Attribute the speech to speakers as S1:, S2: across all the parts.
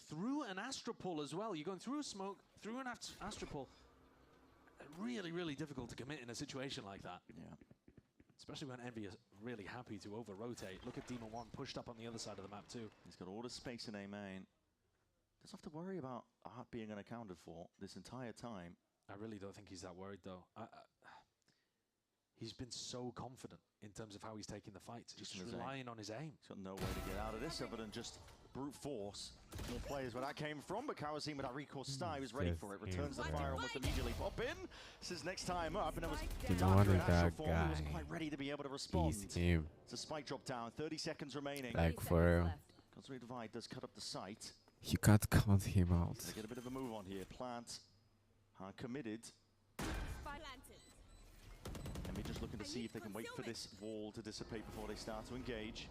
S1: through an Astropole as well. You're going through a smoke, through an Astropole. Really, really difficult to commit in a situation like that.
S2: Yeah.
S1: Especially when Envy is really happy to over-rotate. Look at Daemon-1 pushed up on the other side of the map too.
S2: He's got all the space in A main. Doesn't have to worry about Art being unaccounted for this entire time.
S1: I really don't think he's that worried though. He's been so confident in terms of how he's taking the fight. Just relying on his aim.
S2: He's got no way to get out of this other than just brute force. More players where that came from, but Karazim with that recourse style is ready for it. Returns the fire almost immediately. Pop in. This is next time up, and it was Darker in actual form who was quite ready to be able to respond. It's a spike drop down. 30 seconds remaining.
S3: Like for real.
S2: Cosmic Divide does cut up the site.
S3: You can't count him out.
S2: They get a bit of a move on here. Plant are committed. And we're just looking to see if they can wait for this wall to dissipate before they start to engage.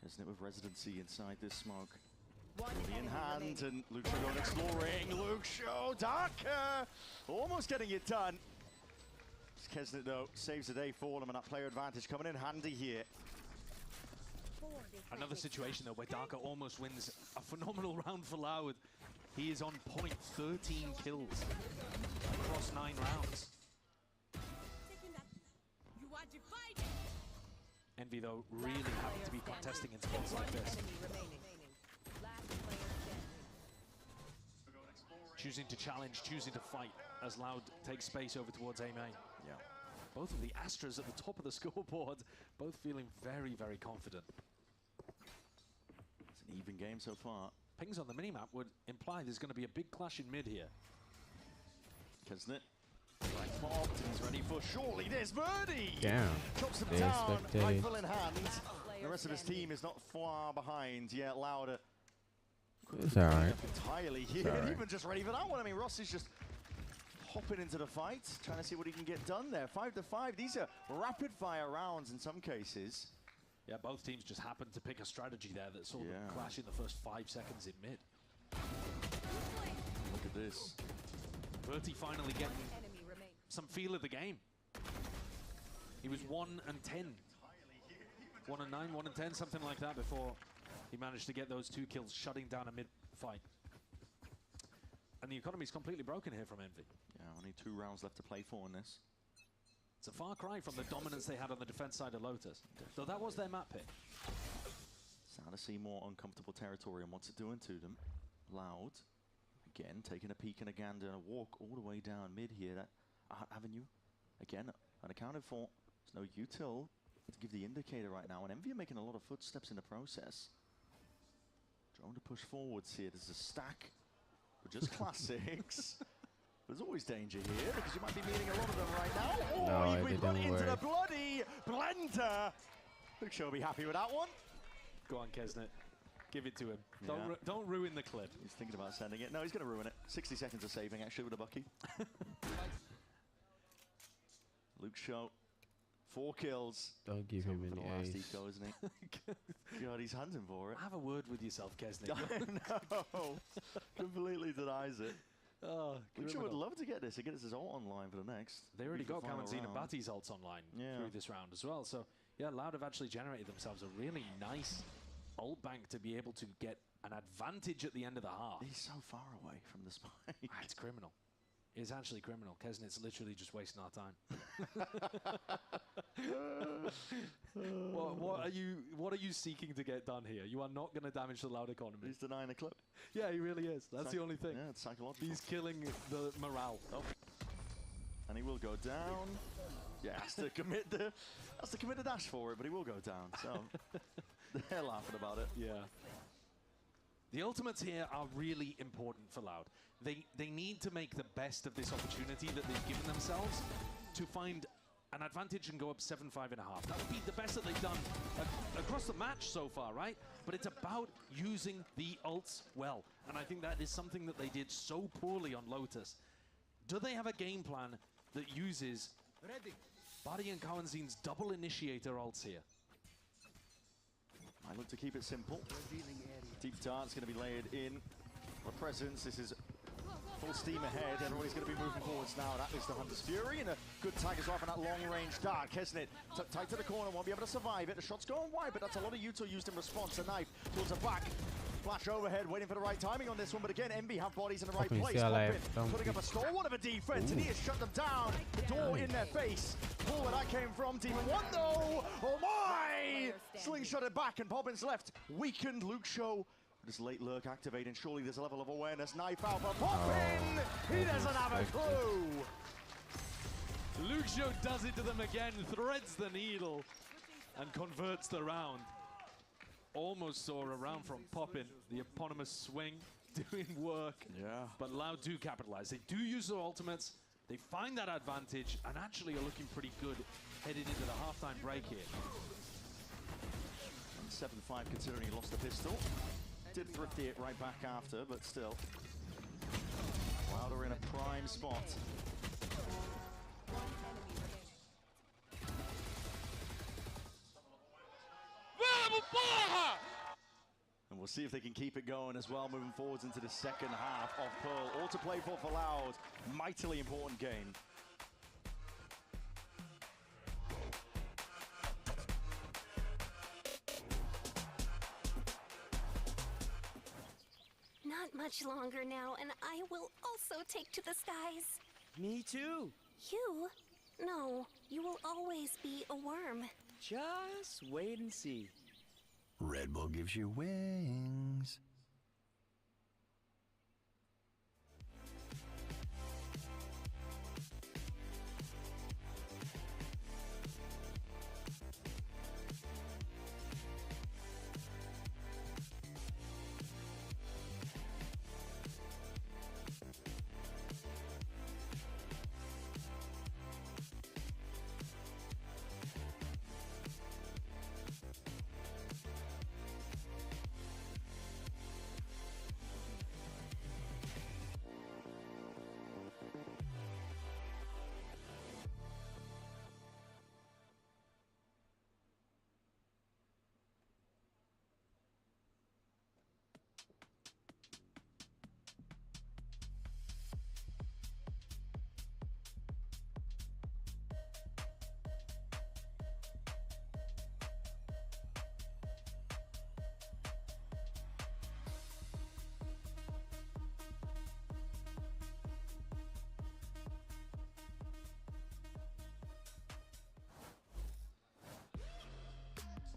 S2: Kesnet with residency inside this smoke. Really in hand, and Luke Shaw going exploring. Luke Shaw, Darker! Almost getting it done. Kesnet, though, saves the day for them, and that player advantage coming in handy here.
S1: Another situation, though, where Darker almost wins a phenomenal round for Loud. He is on point, 13 kills across 9 rounds. Envy, though, really happy to be contesting in spots like this. Choosing to challenge, choosing to fight as Loud takes space over towards A main.
S2: Yeah.
S1: Both of the Astras at the top of the scoreboard, both feeling very, very confident.
S2: It's an even game so far.
S1: Pings on the minimap would imply there's going to be a big clash in mid here.
S2: Kesnet. Right popped, and he's ready for surely this birdie!
S3: Damn.
S2: Chops him down, rifle in hand. The rest of his team is not far behind. Yeah, Louder.
S3: It's alright.
S2: Entirely here, even just ready for that one. I mean, Ross is just hopping into the fight, trying to see what he can get done there. 5 to 5. These are rapid fire rounds in some cases.
S1: Yeah, both teams just happened to pick a strategy there that saw them clash in the first 5 seconds in mid.
S2: Look at this.
S1: Bertie finally getting some feel of the game. He was 1 and 10. 1 and 9, 1 and 10, something like that before he managed to get those 2 kills, shutting down a mid fight. And the economy's completely broken here from Envy.
S2: Yeah, only 2 rounds left to play for in this.
S1: It's a far cry from the dominance they had on the defense side of Lotus. So that was their map pick.
S2: Starting to see more uncomfortable territory and what's it doing to them. Loud. Again, taking a peek and a gander and a walk all the way down mid here. That Art Avenue, again, unaccounted for. There's no util to give the indicator right now. And Envy are making a lot of footsteps in the process. Drone to push forwards here. There's a stack with just classics. There's always danger here because you might be meeting a lot of them right now. Oh, we've run into the bloody blender. Luke Shaw will be happy with that one.
S1: Go on, Kesnet. Give it to him. Yeah. Don't ruin the clip.
S2: He's thinking about sending it. No, he's going to ruin it. 60 seconds of saving, actually, with a Bucky. Luke Shaw, 4 kills.
S3: Don't give him any ace.
S2: Eco, isn't he? God, he's hunting for it.
S1: Have a word with yourself, Kesnet.
S2: No, completely denies it.
S1: Oh,
S2: Luke Shaw would love to get this. He gets his ult online for the next.
S1: They already got Karazim and Bati's ults online through this round as well. So, yeah, Loud have actually generated themselves a really nice ult bank to be able to get an advantage at the end of the half.
S2: He's so far away from the spike.
S1: It's criminal. It's actually criminal. Kesnet's literally just wasting our time. What are you seeking to get done here? You are not going to damage the Loud economy.
S2: He's denying the clip.
S1: Yeah, he really is. That's the only thing.
S2: Yeah, it's psychological.
S1: He's killing the morale.
S2: Oh. And he will go down. Yeah, has to commit the dash for it, but he will go down. So they're laughing about it.
S1: Yeah. The ultimates here are really important for Loud. They need to make the best of this opportunity that they've given themselves to find an advantage and go up 7-5.5. That would be the best that they've done across the match so far, right? But it's about using the ults well. And I think that is something that they did so poorly on Lotus. Do they have a game plan that uses Bari and Kawanzin's double initiator ults here?
S2: I look to keep it simple. Deep Dart's going to be layered in. For presence, this is full steam ahead. Everybody's going to be moving forwards now. That is the Hunter's Fury, and a Good tag as well from that long-range dart. Kisnet tight to the corner, won't be able to survive it. The shot's going wide, but that's a lot of Yuto used in response. A knife towards the back. Flash overhead, waiting for the right timing on this one, but again, Envy have bodies in the right
S3: Poppin,
S2: place.
S3: see how
S2: Poppin
S3: don't
S2: putting up a stalwart of a defense, and he has shut them down. The door in their face. Pull where that came from. Daemon-1 though. Oh my! Slingshot it back, and Poppin's left. Weakened Luke Show. This late lurk activating. Surely there's a level of awareness. Knife out for Poppin. He doesn't have a clue.
S1: Luxio does it to them again, threads the needle, and converts the round. Almost saw a round from Poppin, the eponymous swing, doing work.
S2: Yeah.
S1: But Loud do capitalize. They do use their ultimates, they find that advantage, and actually are looking pretty good heading into the halftime break here.
S2: 7-5 considering he lost the pistol. Did thrifty it right back after, but still. Louder in a prime spot. And we'll see if they can keep it going as well, moving forwards into the second half of Pearl. All to play for Loud. Mightily important game.
S4: Not much longer now, and I will also take to the skies.
S5: Me too.
S4: You? No, you will always be a worm.
S5: Just wait and see.
S6: Red Bull gives you wings.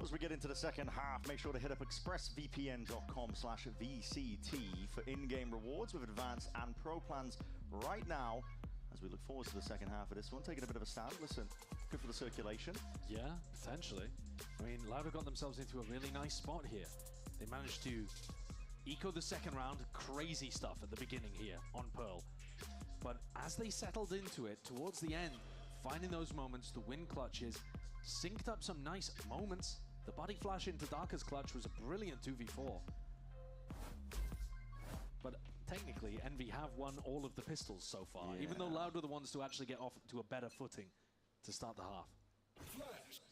S2: As we get into the second half, make sure to hit up expressvpn.com/VCT for in-game rewards with advanced and pro plans right now. As we look forward to the second half of this one, taking a bit of a stand. Listen, good for the circulation.
S1: Yeah, potentially. I mean, Loud have got themselves into a really nice spot here. They managed to eco the second round, crazy stuff at the beginning here on Pearl. But as they settled into it, towards the end, finding those moments, the win clutches, synced up some nice moments. The body flash into Darker's clutch was a brilliant 2v4. But technically, Envy have won all of the pistols so far, even though Loud were the ones to actually get off to a better footing to start the half.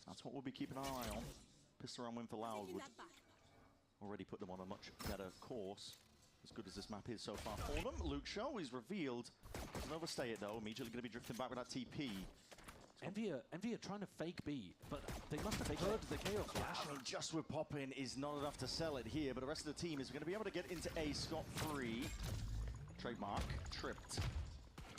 S2: That's what we'll be keeping our eye on. Pistol round win for Loud would already put them on a much better course. As good as this map is so far for them. Luke Show is revealed. Doesn't overstay it though. Immediately going to be drifting back with that TP.
S1: Envy are trying to fake B, but they must have heard the KO flash.
S2: I mean, just with Poppin is not enough to sell it here, but the rest of the team is going to be able to get into A scot-free. Trademark, tripped.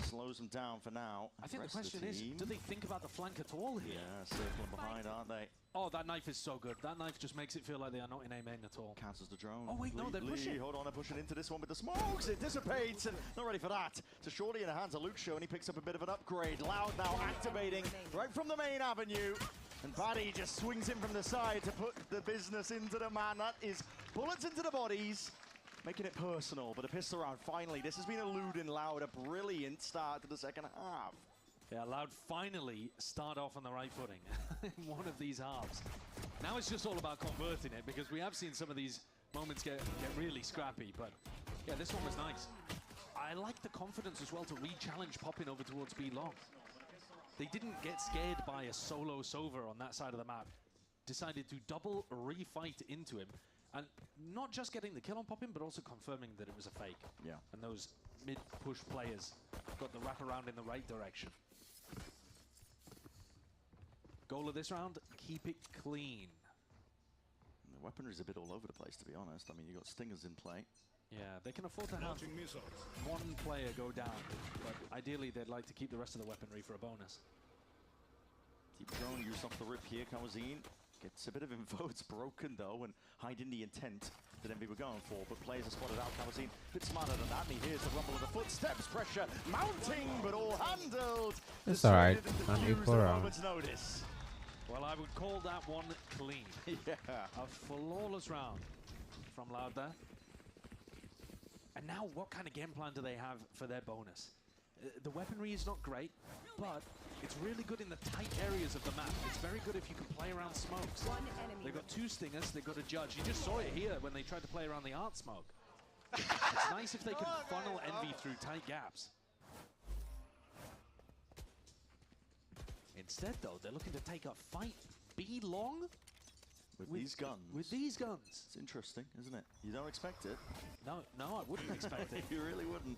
S2: Slows them down for now.
S1: I think the question is, do they think about the flank at all here?
S2: Yeah, circling behind, aren't they?
S1: Oh, that knife is so good. That knife just makes it feel like they are not in A main at all.
S2: Cancels the drone.
S1: Oh wait, no, they're pushing.
S2: Hold on, they're pushing into this one with the smokes. It dissipates, and not ready for that. So shortly in the hands of Luke Show, and he picks up a bit of an upgrade. Loud now activating right from the main avenue. And Baddy just swings in from the side to put the business into the man. That is bullets into the bodies, making it personal. But a pistol round, finally. This has been eluding Loud. A brilliant start to the second half.
S1: Yeah, Loud finally start off on the right footing in one of these halves. Now it's just all about converting it, because we have seen some of these moments get really scrappy, but yeah, this one was nice. I like the confidence as well to re-challenge Poppin over towards B long. They didn't get scared by a solo Sova on that side of the map. Decided to double re-fight into him, and not just getting the kill on Poppin, but also confirming that it was a fake.
S2: Yeah.
S1: And those mid-push players got the wraparound in the right direction. Goal of this round, keep it clean.
S2: The weaponry is a bit all over the place, to be honest. I mean, you got stingers in play.
S1: Yeah, they can afford to have one player go down, but ideally they'd like to keep the rest of the weaponry for a bonus.
S2: Deep drone used off the rip here. Kawazine gets a bit of info. It's broken though, and hiding the intent that Envy were going for, but players are spotted out. Kawazine a bit smarter than that, and he hears the rumble of the footsteps. Pressure mounting, but all handled.
S3: It's alright.
S2: Decided
S3: Not
S2: to use
S3: equal
S2: at a
S3: round.
S2: moment's notice.
S1: Well, I would call that one clean.
S2: Yeah.
S1: A flawless round from Loud there. And now, what kind of game plan do they have for their bonus? The weaponry is not great, but it's really good in the tight areas of the map. It's very good if you can play around smokes. They've got 2 stingers, they've got a judge. You just saw it here when they tried to play around the art smoke. It's nice if they can funnel Envy through tight gaps. Instead, though, they're looking to take a fight B long
S2: With these guns.
S1: With these guns.
S2: It's interesting, isn't it? You don't expect it.
S1: No, I wouldn't expect it.
S2: You really wouldn't.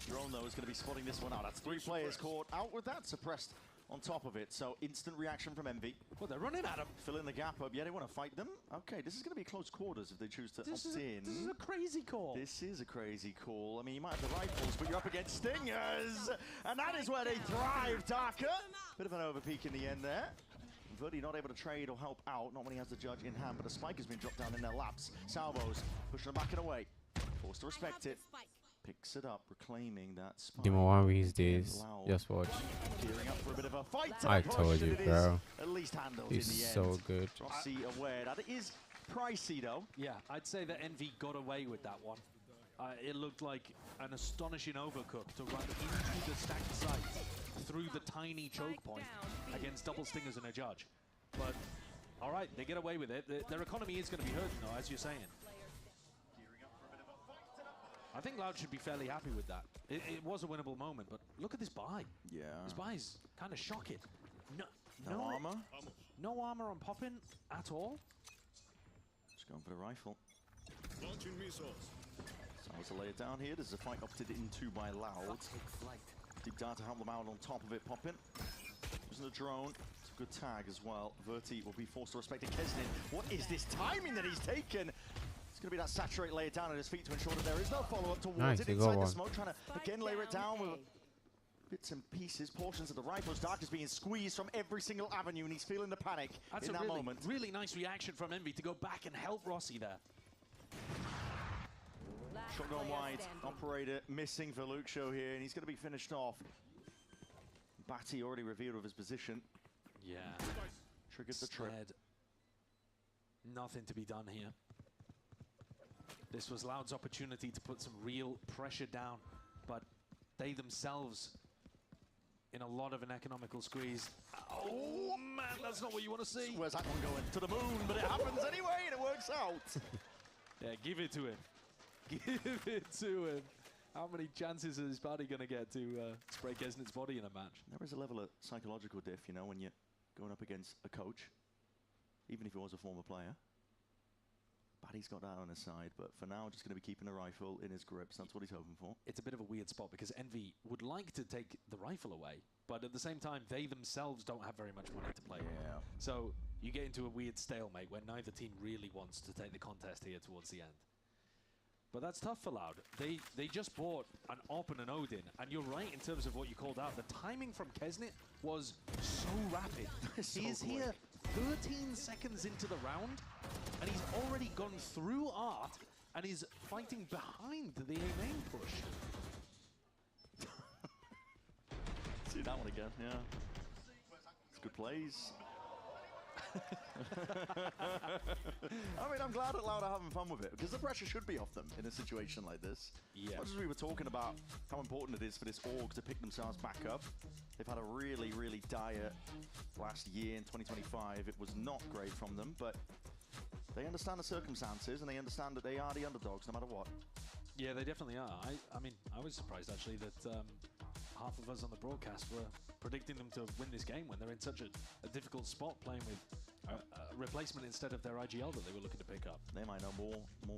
S2: Drone, though, is going to be spotting this one out. That's 3 players caught out with that. Suppressed on top of it. So instant reaction from Envy.
S1: Well, they're running at him.
S2: Filling the gap up. Yeah, they want to fight them. Okay, this is going to be close quarters if they choose to
S1: This
S2: opt in.
S1: is a crazy call.
S2: This is a crazy call. I mean, you might have the rifles, but you're up against stingers. And that is where they thrive, Darker. Bit of an overpeak in the end there. Verdi not able to trade or help out, not when he has the judge in hand, but a spike has been dropped down in their laps. Salvos pushing them back and away. Forced to respect it. Picks it up, reclaiming that spike.
S3: Daemon-1 these days.
S2: Loud.
S3: Just watch.
S2: Gearing up for a bit of a fight.
S3: I
S2: push,
S3: told
S2: and
S3: you,
S2: it is
S3: bro.
S2: At least handled
S3: He's
S2: in the end.
S3: so good.
S2: Rossi aware that it is pricey, though.
S1: Yeah, I'd say that Envy got away with that one. It looked like an astonishing overcook to run into the stacked site through the tiny choke point against double stingers and a judge. But, all right, they get away with it. Their economy is going to be hurting, though, as you're saying. I think Loud should be fairly happy with that. It was a winnable moment, but look at this buy.
S2: Yeah.
S1: This buy is kind of shocking.
S2: No armor.
S1: No armor on Poppin at all.
S2: Just going for the rifle. Sounds to lay it down here. There's a fight opted into by Loud. Deep down to help them out on top of it. Poppin. Using the drone. It's a good tag as well. Verti will be forced to respect it. Kesnin, what is this timing that he's taken? It's going to be that saturate layer down at his feet to ensure that there is no follow-up towards
S3: Nice,
S2: it.
S3: you
S2: Inside
S3: got
S2: the
S3: one.
S2: smoke, trying to again layer it down with bits and pieces, portions of the rifles. Dark is being squeezed from every single avenue, and he's feeling the panic
S1: That's
S2: in
S1: a
S2: that
S1: really,
S2: moment.
S1: really nice reaction from Envy to go back and help Rossi there.
S2: Shot gone wide. Operator missing for Luke Show here, and he's going to be finished off. Batty already revealed of his position.
S1: Yeah.
S2: Triggered the trip.
S1: Instead, nothing to be done here. This was Loud's opportunity to put some real pressure down, but they themselves in a lot of an economical squeeze. Oh man, that's not what you want to see.
S2: Where's that one going? To the moon, but it happens anyway, and it works out.
S1: Yeah, give it to him. Give it to him. How many chances is his body going to get to spray Kesnit's body in a match?
S2: There is a level of psychological diff, you know, when you're going up against a coach, even if he was a former player. Batty's got that on his side, but for now, just going to be keeping the rifle in his grips. That's what he's hoping for.
S1: It's a bit of a weird spot because Envy would like to take the rifle away, but at the same time, they themselves don't have very much money to play with.
S2: Yeah.
S1: So you get into a weird stalemate where neither team really wants to take the contest here towards the end. But that's tough for Loud. They just bought an Op and an Odin, and you're right in terms of what you called out. The timing from Kesnit was so rapid.
S2: So
S1: He is
S2: quick.
S1: here 13 seconds into the round, and he's already gone through Art, and is fighting behind the A main push.
S2: See that one again, yeah. It's good plays. I mean, I'm glad that Loud are having fun with it, because the pressure should be off them in a situation like this.
S1: Yeah.
S2: As much as we were talking about how important it is for this org to pick themselves back up, they've had a really, really dire last year in 2025. It was not great from them, but they understand the circumstances, and they understand that they are the underdogs no matter what.
S1: Yeah, they definitely are. I mean, I was surprised actually that half of us on the broadcast were predicting them to win this game when they're in such a difficult spot playing with a replacement instead of their IGL that they were looking to pick up.
S2: They might know more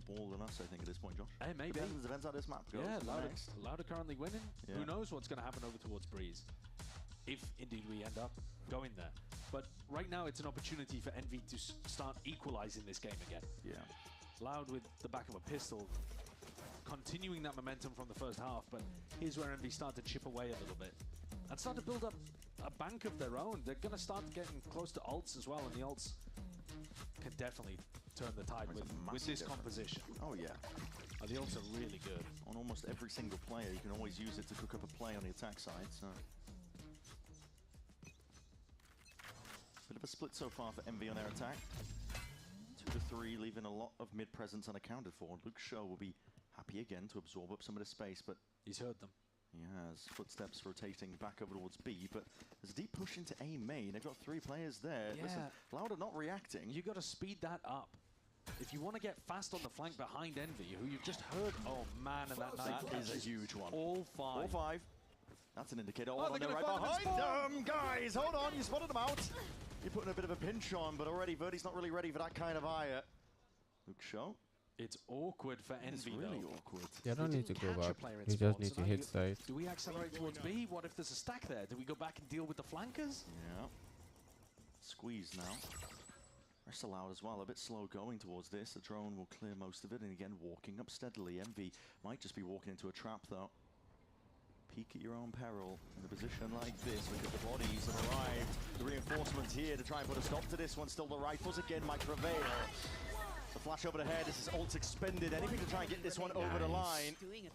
S2: ball than us, I think, at this point, Josh.
S1: Hey, maybe.
S2: Depends how this map goes.
S1: Yeah,
S2: Next.
S1: Loud are currently winning.
S2: Yeah.
S1: Who knows what's going to happen over towards Breeze? if indeed we end up going there. But right now, it's an opportunity for Envy to start equalizing this game again.
S2: Yeah.
S1: Loud with the back of a pistol, continuing that momentum from the first half, but here's where Envy start to chip away a little bit and start to build up a bank of their own. They're going to start getting close to ults as well, and the ults can definitely turn the tide
S2: Makes a
S1: with
S2: massive
S1: this
S2: difference.
S1: composition.
S2: Oh, yeah.
S1: The ults are really good.
S2: On almost every single player, you can always use it to cook up a play on the attack side, so... Bit of a split so far for Envy on their attack. 2 to 3, leaving a lot of mid-presence unaccounted for. Luke Shaw will be happy again to absorb up some of the space, but
S1: He's heard them.
S2: he has footsteps rotating back over towards B, but there's a deep push into A main. They've got 3 players there.
S1: Yeah.
S2: Listen, Loud are not reacting.
S1: You got to speed that up. If you want to get fast on the flank behind Envy, who you've just heard, oh man, and that knife
S2: That is a huge one.
S1: all 5.
S2: All 5. That's an indicator. Oh,
S1: they're
S2: they're
S1: gonna
S2: right
S1: find them
S2: behind them, guys. Hold on, you spotted them out. You're putting a bit of a pinch on, but already Verdi's not really ready for that kind of ire. Luke Shaw.
S1: It's awkward for
S2: It's
S1: Envy,
S2: really
S1: though.
S2: awkward.
S3: You don't
S1: We
S3: need to
S1: didn't
S3: go
S1: catch a
S3: back.
S1: player in
S3: You
S1: spawn,
S3: just need
S1: so
S3: to
S1: now
S3: hit side.
S1: Do we accelerate towards B? What if there's a stack there? Do we go back and deal with the flankers?
S2: Yeah. Squeeze now. Rest allowed as well. A bit slow going towards this. The drone will clear most of it, and again, walking up steadily. Envy might just be walking into a trap, though. Peek at your own peril in a position like this, because the bodies have arrived. The reinforcements here to try and put a stop to this one. Still the rifles again might prevail. The flash over the head. This is ults expended. Anything to try and get this one over the line.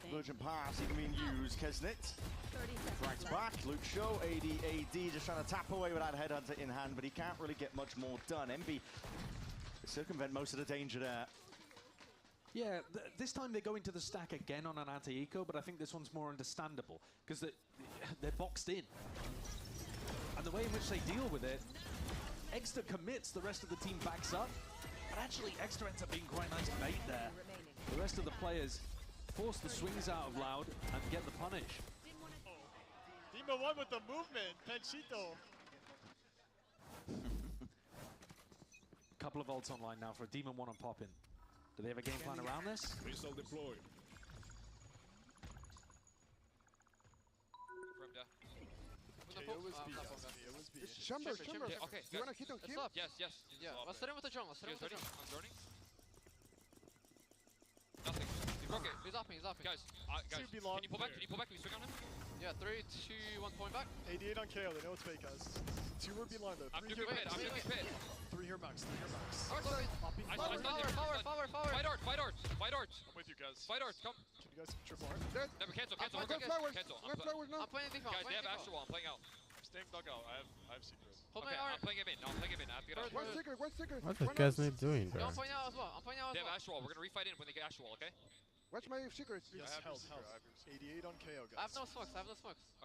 S2: Virgin pass even being used. Kesnit. Frags back. Luke Shaw. AD just trying to tap away with that headhunter in hand, but he can't really get much more done. Envy circumvent most of the danger there.
S1: Yeah, this time they go into the stack again on an anti-eco, but I think this one's more understandable because they're boxed in. And the way in which they deal with it, Exeter commits, the rest of the team backs up, but actually Exeter ends up being quite nice bait there. The rest of the players force the swings out of Loud and get the punish.
S7: Daemon-1 with the movement, Panchito.
S1: Couple of ults online now for Daemon-1 on Poppin. Do they have a game plan around this?
S8: Missile deployed.
S9: From there.
S7: KO was B. KO was B.
S10: Chamber.
S9: Yeah, okay,
S10: You
S9: guys.
S10: wanna hit on
S9: Let's
S10: Kim?
S9: stop. Yes.
S5: Yeah, let's hit him with the drone. Let's hit him with the drone.
S9: I'm droning. Nothing.
S5: Okay, he's off me.
S9: Guys,
S7: Two be long.
S9: can you pull back? Can you swing on him?
S5: Yeah, 3, 2, 1, point back.
S7: 88 on KO. They know it's fake, guys. 2 were behind though.
S9: I'm
S7: 3
S9: doing
S7: here
S9: pit. I'm
S7: max.
S9: doing pit.
S7: 3 here max. 3 here max.
S9: I
S5: Forward.
S9: Fight art.
S7: I'm with you guys.
S9: Fight art. Come.
S7: Can you guys triple art?
S9: Never cancel.
S5: I'm
S9: We're
S5: going
S9: good.
S10: flowers.
S9: Cancel.
S10: We're flowers now.
S5: I'm playing default.
S9: Guys, they have Astro Wall. I'm playing out.
S7: I'm staying dugout. I have secret.
S5: Hold
S9: Okay,
S5: my
S9: I'm
S5: art.
S9: playing him in. No, I'm playing him in. I have to get out.
S5: First,
S10: One secret.
S3: What is Kesnit doing there?
S5: I'm playing out as well.
S9: They have Astro Wall. We're gonna refight in when they get Astro Wall, okay?
S10: Watch my secrets.
S7: Yes,
S9: I have
S7: health.
S9: your
S7: 88 on KO, guys.
S5: I have no smokes.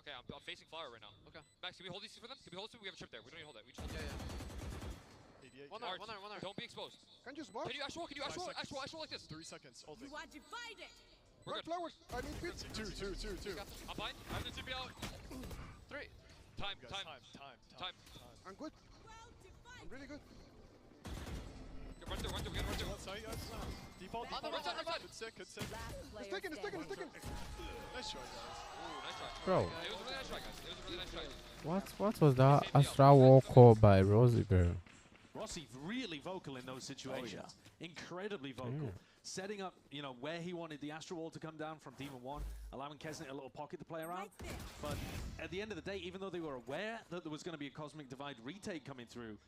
S9: Okay, I'm facing flower right now.
S5: Okay.
S9: Max, can we hold these for them? Can we hold this? We have a trip there. We don't need to hold it. We just hold
S5: Yeah.
S9: it.
S7: 88
S5: One
S7: KO.
S5: there.
S9: Don't be exposed.
S10: Can you smoke?
S9: Can you Astro Wall? Can you Astro Wall?
S7: 5 seconds.
S9: Astro Wall like this.
S7: 3 seconds. Ulting.
S4: You are divided.
S9: We're
S10: One
S9: good.
S10: flowers. I need pit.
S7: 2.
S9: I'm fine. I have the TP out.
S5: 3.
S9: Time.
S7: Time.
S10: I'm good.
S4: Well divided.
S10: I'm really good.
S9: Run through.
S7: One side, guys. Default.
S5: On the
S9: right side.
S7: Good sick.
S10: It's taken.
S7: Nice try, guys.
S9: Nice try.
S3: Bro,
S9: It was a really nice try, guys. It was a really nice try.
S3: what was that Astra Wall call by Rosie girl?
S1: Rossi really vocal in those situations. Incredibly vocal.
S3: Yeah.
S1: Setting up, where he wanted the Astro Wall to come down from Daemon-1, allowing Kesnit a little pocket to play around.
S4: Right there.
S1: But at the end of the day, even though they were aware that there was going to be a Cosmic Divide retake coming through,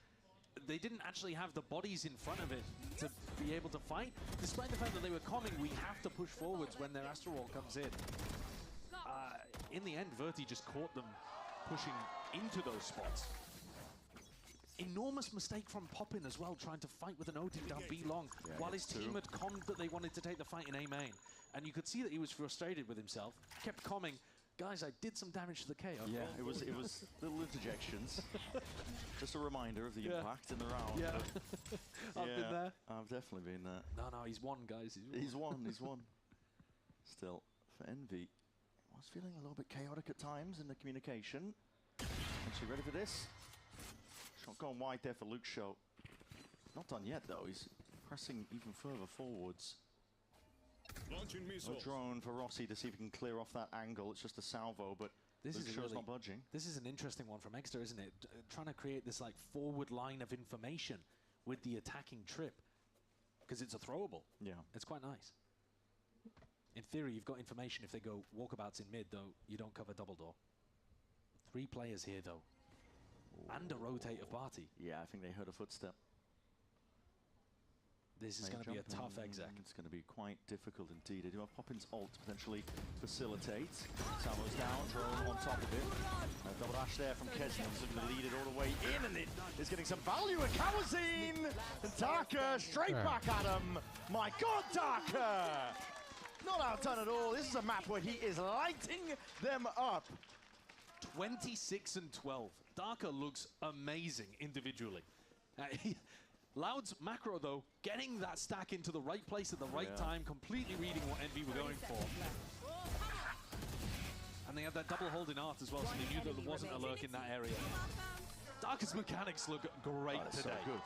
S1: they didn't actually have the bodies in front of it to be able to fight. Despite the fact that they were coming, we have to push forwards when their Astro Wall comes in. In the end, Verti just caught them pushing into those spots. Enormous mistake from Poppin as well, trying to fight with an Odin down B long, while his team had commed that they wanted to take the fight in A main. And you could see that he was frustrated with himself, kept comming, guys, I did some damage to the KO.
S2: Yeah, it was little interjections. Just a reminder of the
S1: Yeah.
S2: impact in the round.
S1: Yeah.
S2: but
S1: I've been there.
S2: I've definitely been there.
S1: No, he's won, guys.
S2: He's won. Still, for Envy, I was feeling a little bit chaotic at times in the communication. Actually ready for this? Shot gone wide there for Luke Shaw. Not done yet though, he's pressing even further forwards.
S8: Launching
S2: A
S8: missile.
S2: drone for Rossi to see if he can clear off that angle. It's just a salvo, but
S1: This is
S2: Show's not budging.
S1: This is an interesting one from Exeter, isn't it? Trying to create this like forward line of information with the attacking trip, because it's a throwable.
S2: Yeah.
S1: It's quite nice. In theory, you've got information if they go walkabouts in mid, though you don't cover double door. 3 players here, though. And a rotate of Barty.
S2: Yeah, I think they heard a footstep.
S1: This is going to be a tough exec.
S2: It's going to be quite difficult indeed. They do have Poppin's ult to potentially facilitate. Samo's down, drone on top of it. Double dash there from Kesman, looking to lead it all the way in, and it is getting some value. And Kawazine and Darker straight back at him. My God, Darker! Not outdone at all. This is a map where he is lighting them up.
S1: 26 and 12. Darker looks amazing individually. Loud's macro, though, getting that stack into the right place at the right time, completely reading what Envy were going for. And they had that double hold in art as well, so they knew that there wasn't a lurk in that area. Darker's mechanics look great today.
S2: So good.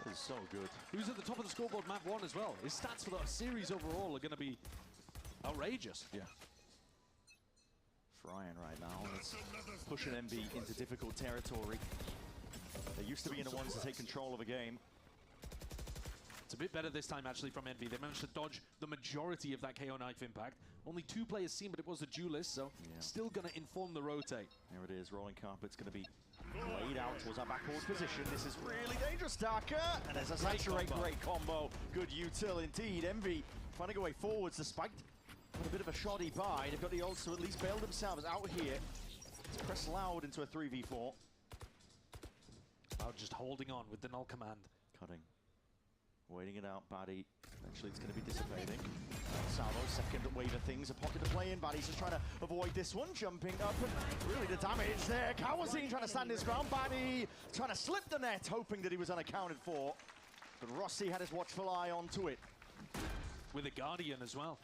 S2: That is so good.
S1: Who's at the top of the scoreboard, map 1 as well. His stats for the series overall are going to be outrageous.
S2: Yeah. Frying right now. It's pushing Envy into difficult territory. They used to be in the ones to take control of a game.
S1: It's a bit better this time, actually, from Envy. They managed to dodge the majority of that KO knife impact. Only 2 players seen, but it was a duelist, so still going to inform the rotate.
S2: There it is. Rolling carpet's going to be laid out towards our backward position. This is really dangerous, Darker. And there's a saturate great combo. Good util indeed. Envy finding a way forwards despite a bit of a shoddy buy. They've got the ults to at least bail themselves out here. Let's press Loud into a 3v4.
S1: Loud just holding on with the null command.
S2: Cutting. Waiting it out, Baddy. Eventually it's going to be dissipating. Salvo, second wave of things, a pocket to play in. Baddy's just trying to avoid this one, jumping up, and really the damage there. Kawazine trying to stand his ground. Baddy trying to slip the net, hoping that he was unaccounted for. But Rossi had his watchful eye onto it.
S1: With a Guardian as well.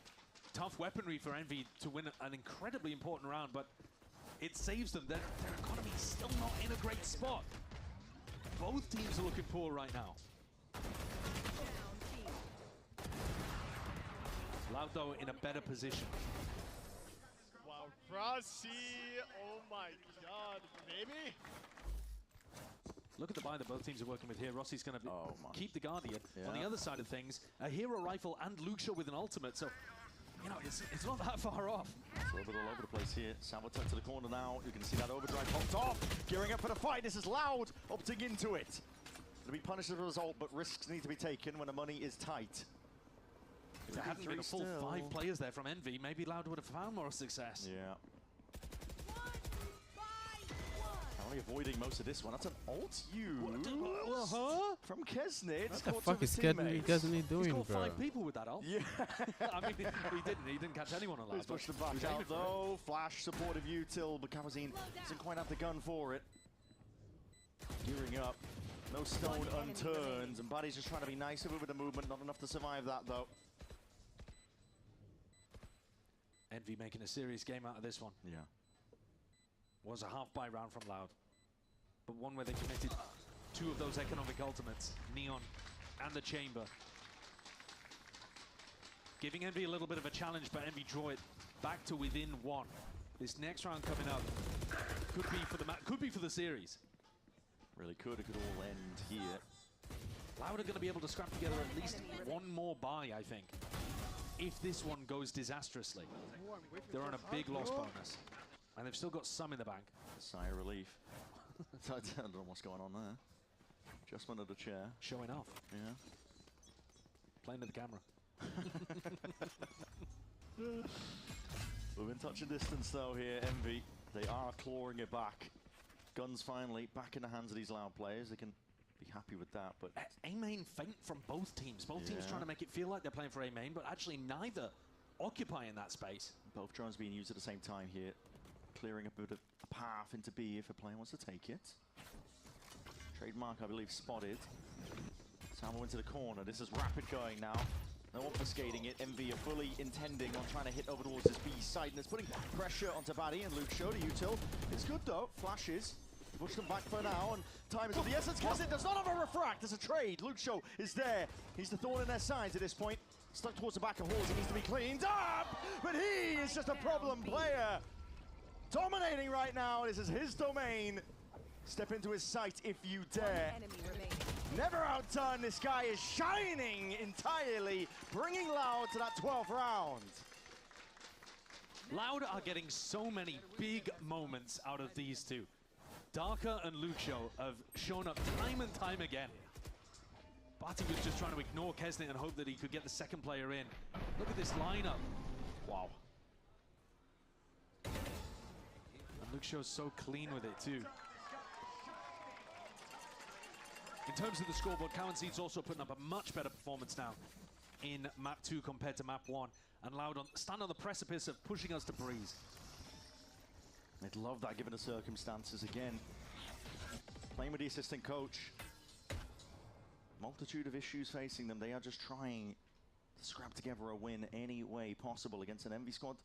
S1: Tough weaponry for Envy to win an incredibly important round, but it saves them. Their economy is still not in a great spot. Both teams are looking poor right now. Loud, though, in a better position.
S7: Wow, Rossi, oh my God, maybe?
S1: Look at the buy that both teams are working with here. Rossi's going to keep the Guardian.
S2: Yeah.
S1: On the other side of things, a hero rifle and Luxio with an ultimate. So, you know, it's not that far off.
S2: It's a little bit all over the place here. Salvo tucked to the corner now. You can see that overdrive popped off. Gearing up for the fight. This is Loud opting into it. It'll be punished as a result, but risks need to be taken when the money is tight.
S1: If there hadn't been a full 5 players there from Envy, maybe Loud would have found more success.
S2: Yeah. Only avoiding most of this one. That's an alt use from Kesnit.
S3: What the fuck is Kesnit doing,
S1: He's got
S3: bro?
S1: 5 people with that ult.
S2: Yeah.
S1: I mean, he didn't catch anyone on
S2: He's
S1: Loud.
S2: pushed them back out though. Flash supportive util, but Kawazine doesn't quite have the gun for it. Gearing up. No stone unturned, and Buddy's just trying to be nicer with the movement. Not enough to survive that though.
S1: Envy making a serious game out of this one.
S2: Yeah.
S1: Was a half-buy round from Loud, but one where they committed 2 of those economic ultimates, Neon and the Chamber. Giving Envy a little bit of a challenge, but Envy draw it back to within 1. This next round coming up could be for the series.
S2: Really could. It could all end here.
S1: Loud are going to be able to scrap together at least 1 more buy, I think, if this one goes disastrously. They're on a big loss bonus. And they've still got some in the bank.
S2: A sigh of relief. I don't know what's going on there. Adjustment of the chair.
S1: Showing off.
S2: Yeah.
S1: Playing to the camera.
S2: Within touching distance though here, Envy. They are clawing it back. Guns finally back in the hands of these Loud players. They can be happy with that, but...
S1: A-main feint from both teams. Both teams trying to make it feel like they're playing for A-main, but actually neither occupying that space.
S2: Both drones being used at the same time here. Clearing up a bit of a path into B if a player wants to take it. Trademark, I believe, spotted. Salvo into the corner. This is rapid going now. No obfuscating it. Envy are fully intending on trying to hit over towards this B side, and it's putting pressure onto Baddy and Luxio to util. It's good though. Flashes. Push them back for now, and time is of the essence. Kesnit does not have a refract. There's a trade. Luxio is there. He's the thorn in their sides at this point. Stuck towards the back of Halls. He needs to be cleaned up, but he is just a problem player. Dominating right now. This is his domain. Step into his sight if you dare. Never outdone. This guy is shining entirely, bringing Loud to that 12th round.
S1: Loud are getting so many big moments out of these two. Darker and Lucio have shown up time and time again. Bati was just trying to ignore Kesnet and hope that he could get the second player in. Look at this lineup. Wow. And Lucio's so clean with it too. In terms of the scoreboard, Cowan Seed's also putting up a much better performance now in map 2 compared to map 1. And Loud stand on the precipice of pushing us to Breeze.
S2: They'd love that given the circumstances again. Playing with the assistant coach. Multitude of issues facing them. They are just trying to scrap together a win any way possible against an Envy squad.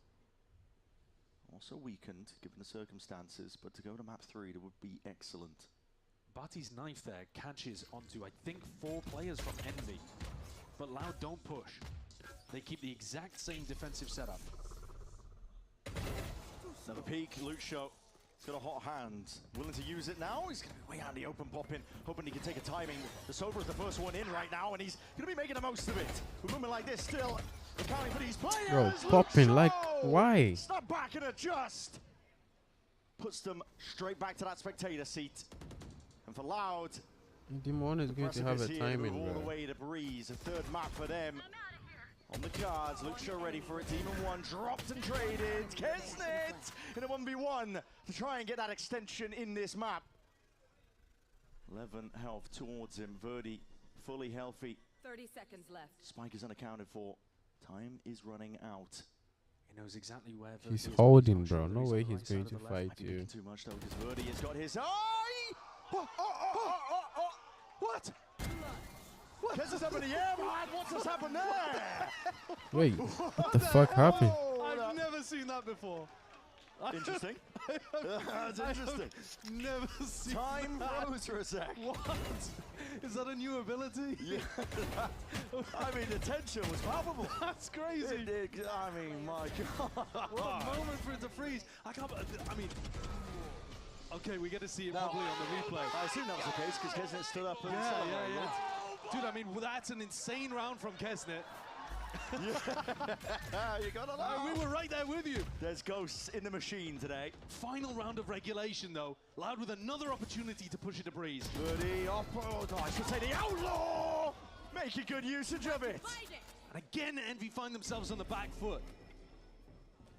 S2: Also weakened given the circumstances, but to go to map 3, that would be excellent.
S1: Bati's knife there catches onto, I think, 4 players from Envy. But Loud don't push. They keep the exact same defensive setup.
S2: Another peek, Lucio. He's got a hot hand. Willing to use it now. He's going to be way out in the open, popping, hoping he can take a timing. The Sober's the first one in right now, and he's going to be making the most of it. With a moment like this still, accounting for these players.
S3: Bro, popping
S2: Lucio!
S3: like, why?
S2: Step back and adjust. Puts them straight back to that spectator seat. And for Loud,
S3: Daemon-1 is going to have a timing,
S2: all the
S3: bro.
S2: way to Breeze. A third map for them. On the cards, Lucio ready for it. Daemon-1 dropped and traded. Kesnet in a 1v1 to try and get that extension in this map. 11 health towards him. Verdi fully healthy.
S8: 30 seconds left.
S2: Spike is unaccounted for. Time is running out.
S1: He knows exactly where Verdi
S3: He's
S1: is,
S3: holding,
S1: but
S3: bro.
S1: he's
S3: No
S1: not sure
S3: way
S1: he's on
S3: he's
S1: the
S3: going
S1: right
S3: to
S1: side of the left.
S3: fight
S2: Might be
S3: you.
S2: thinking too much though, because Verdi has got his eye. What? What? Kesnet's up in the air, man. What's just happened there?
S3: Wait, what the fuck happened?
S7: I've never seen that before.
S2: Interesting. That's interesting.
S1: Never seen
S2: Time
S1: that.
S2: froze for a sec.
S1: What? Is that a new ability?
S2: Yeah. I mean, the tension was palpable.
S1: That's crazy.
S2: It did. I mean, my God.
S1: What a moment for it to freeze. I can't. I mean. Okay, we get to see it probably on the replay.
S2: I assume that was the case because Kesnet stood up and
S1: Yeah,
S2: celebrated.
S1: Dude, I mean, that's an insane round from Kesnet.
S2: You gotta know.
S1: We were right there with you.
S2: There's ghosts in the machine today.
S1: Final round of regulation, though. Loud with another opportunity to push it to Breeze.
S2: Verdi off. Oh, no, I should say the outlaw. Making good usage of it.
S1: And again, Envy find themselves on the back foot.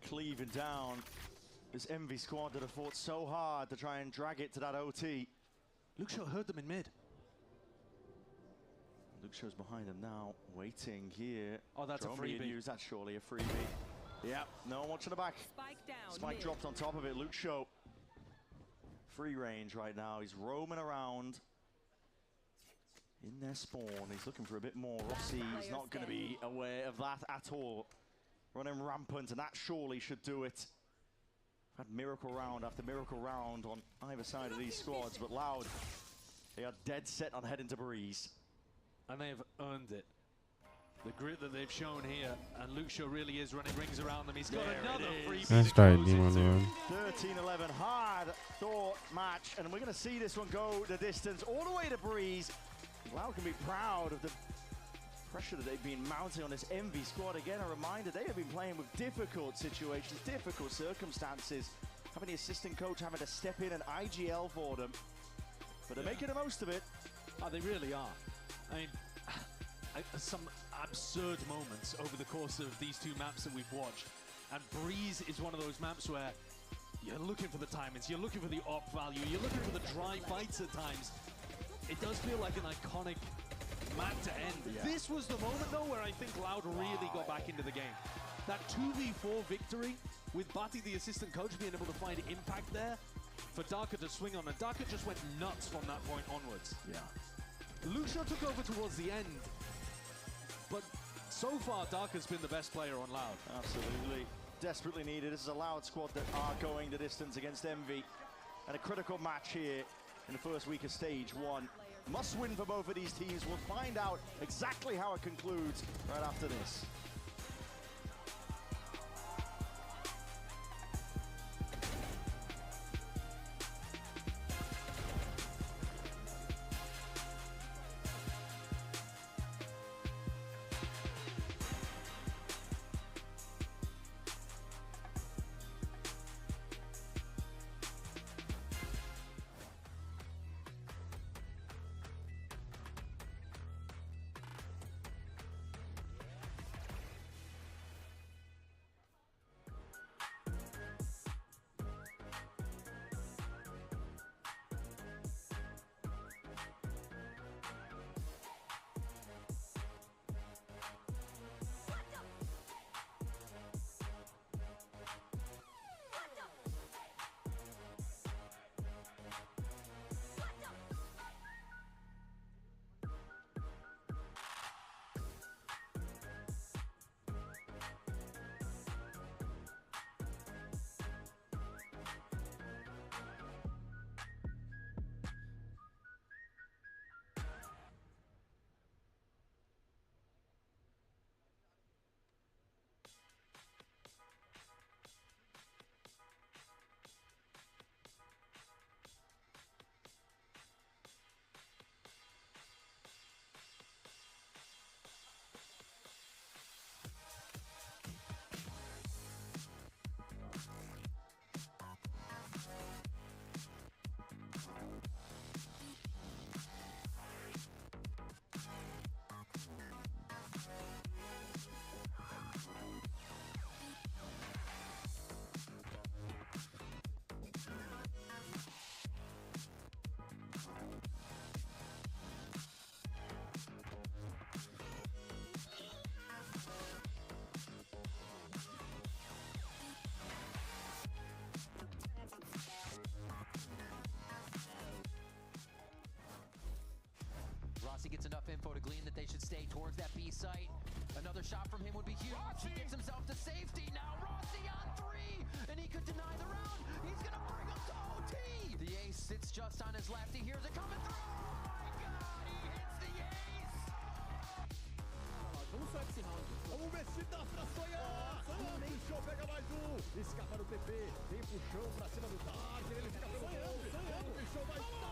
S2: Cleaving down this Envy squad that have fought so hard to try and drag it to that OT.
S1: Lucio heard them in mid.
S2: Lucio's behind him now, waiting here.
S1: Oh, that's a freebie.
S2: News, that's surely a freebie. Yep, no one watching the back.
S8: Spike down.
S2: Spike
S8: mid.
S2: dropped on top of it. Lucio, free range right now. He's roaming around in their spawn. He's looking for a bit more. Rossi is not going to be aware of that at all. Running rampant, and that surely should do it. Had miracle round after miracle round on either side of these squads, but Loud, they are dead set on heading to Breeze.
S1: And they have earned it. The grit that they've shown here, and Lucio really is running rings around them. He's got another freebie.
S3: That's
S1: to
S3: right,
S1: close it
S3: Daemon-1.
S2: 13-11, hard thought match, and we're going to see this one go the distance all the way to Breeze. Loud can be proud of the pressure that they've been mounting on this Envy squad. Again, a reminder, they have been playing with difficult situations, difficult circumstances, having the assistant coach having to step in and IGL for them. But they're making the most of it.
S1: Oh, they really are. I mean, some absurd moments over the course of these two maps that we've watched. And Breeze is one of those maps where you're looking for the timings, you're looking for the op value, you're looking for the dry fights at times. It does feel like an iconic map to end. Yeah. This was the moment, though, where I think Loud really got back into the game. That 2v4 victory, with Bati, the assistant coach, being able to find impact there, for Darker to swing on, and Darker just went nuts from that point onwards.
S2: Yeah.
S1: Lucio took over towards the end, but so far Darker's been the best player on Loud.
S2: Absolutely. Desperately needed. This is a Loud squad that are going the distance against Envy. And a critical match here in the first week of stage 1. Must win for both of these teams. We'll find out exactly how it concludes right after this.
S8: That's enough info to glean that they should stay towards that B site. Another shot from him would be huge. He gets himself to safety. Now Rossi on 3, and he could deny the round. He's going to bring him to OT. The ace sits just on his left. He hears it coming through. Oh my God, he hits the ace.
S11: Vamos só esse round. Vamos ver se dá pra sonhar. Puxou, pega mais um. Escapa do PP. Vem pro chão pra cima do Dark. Ele fica pelo gol. Puxou mais um. Round.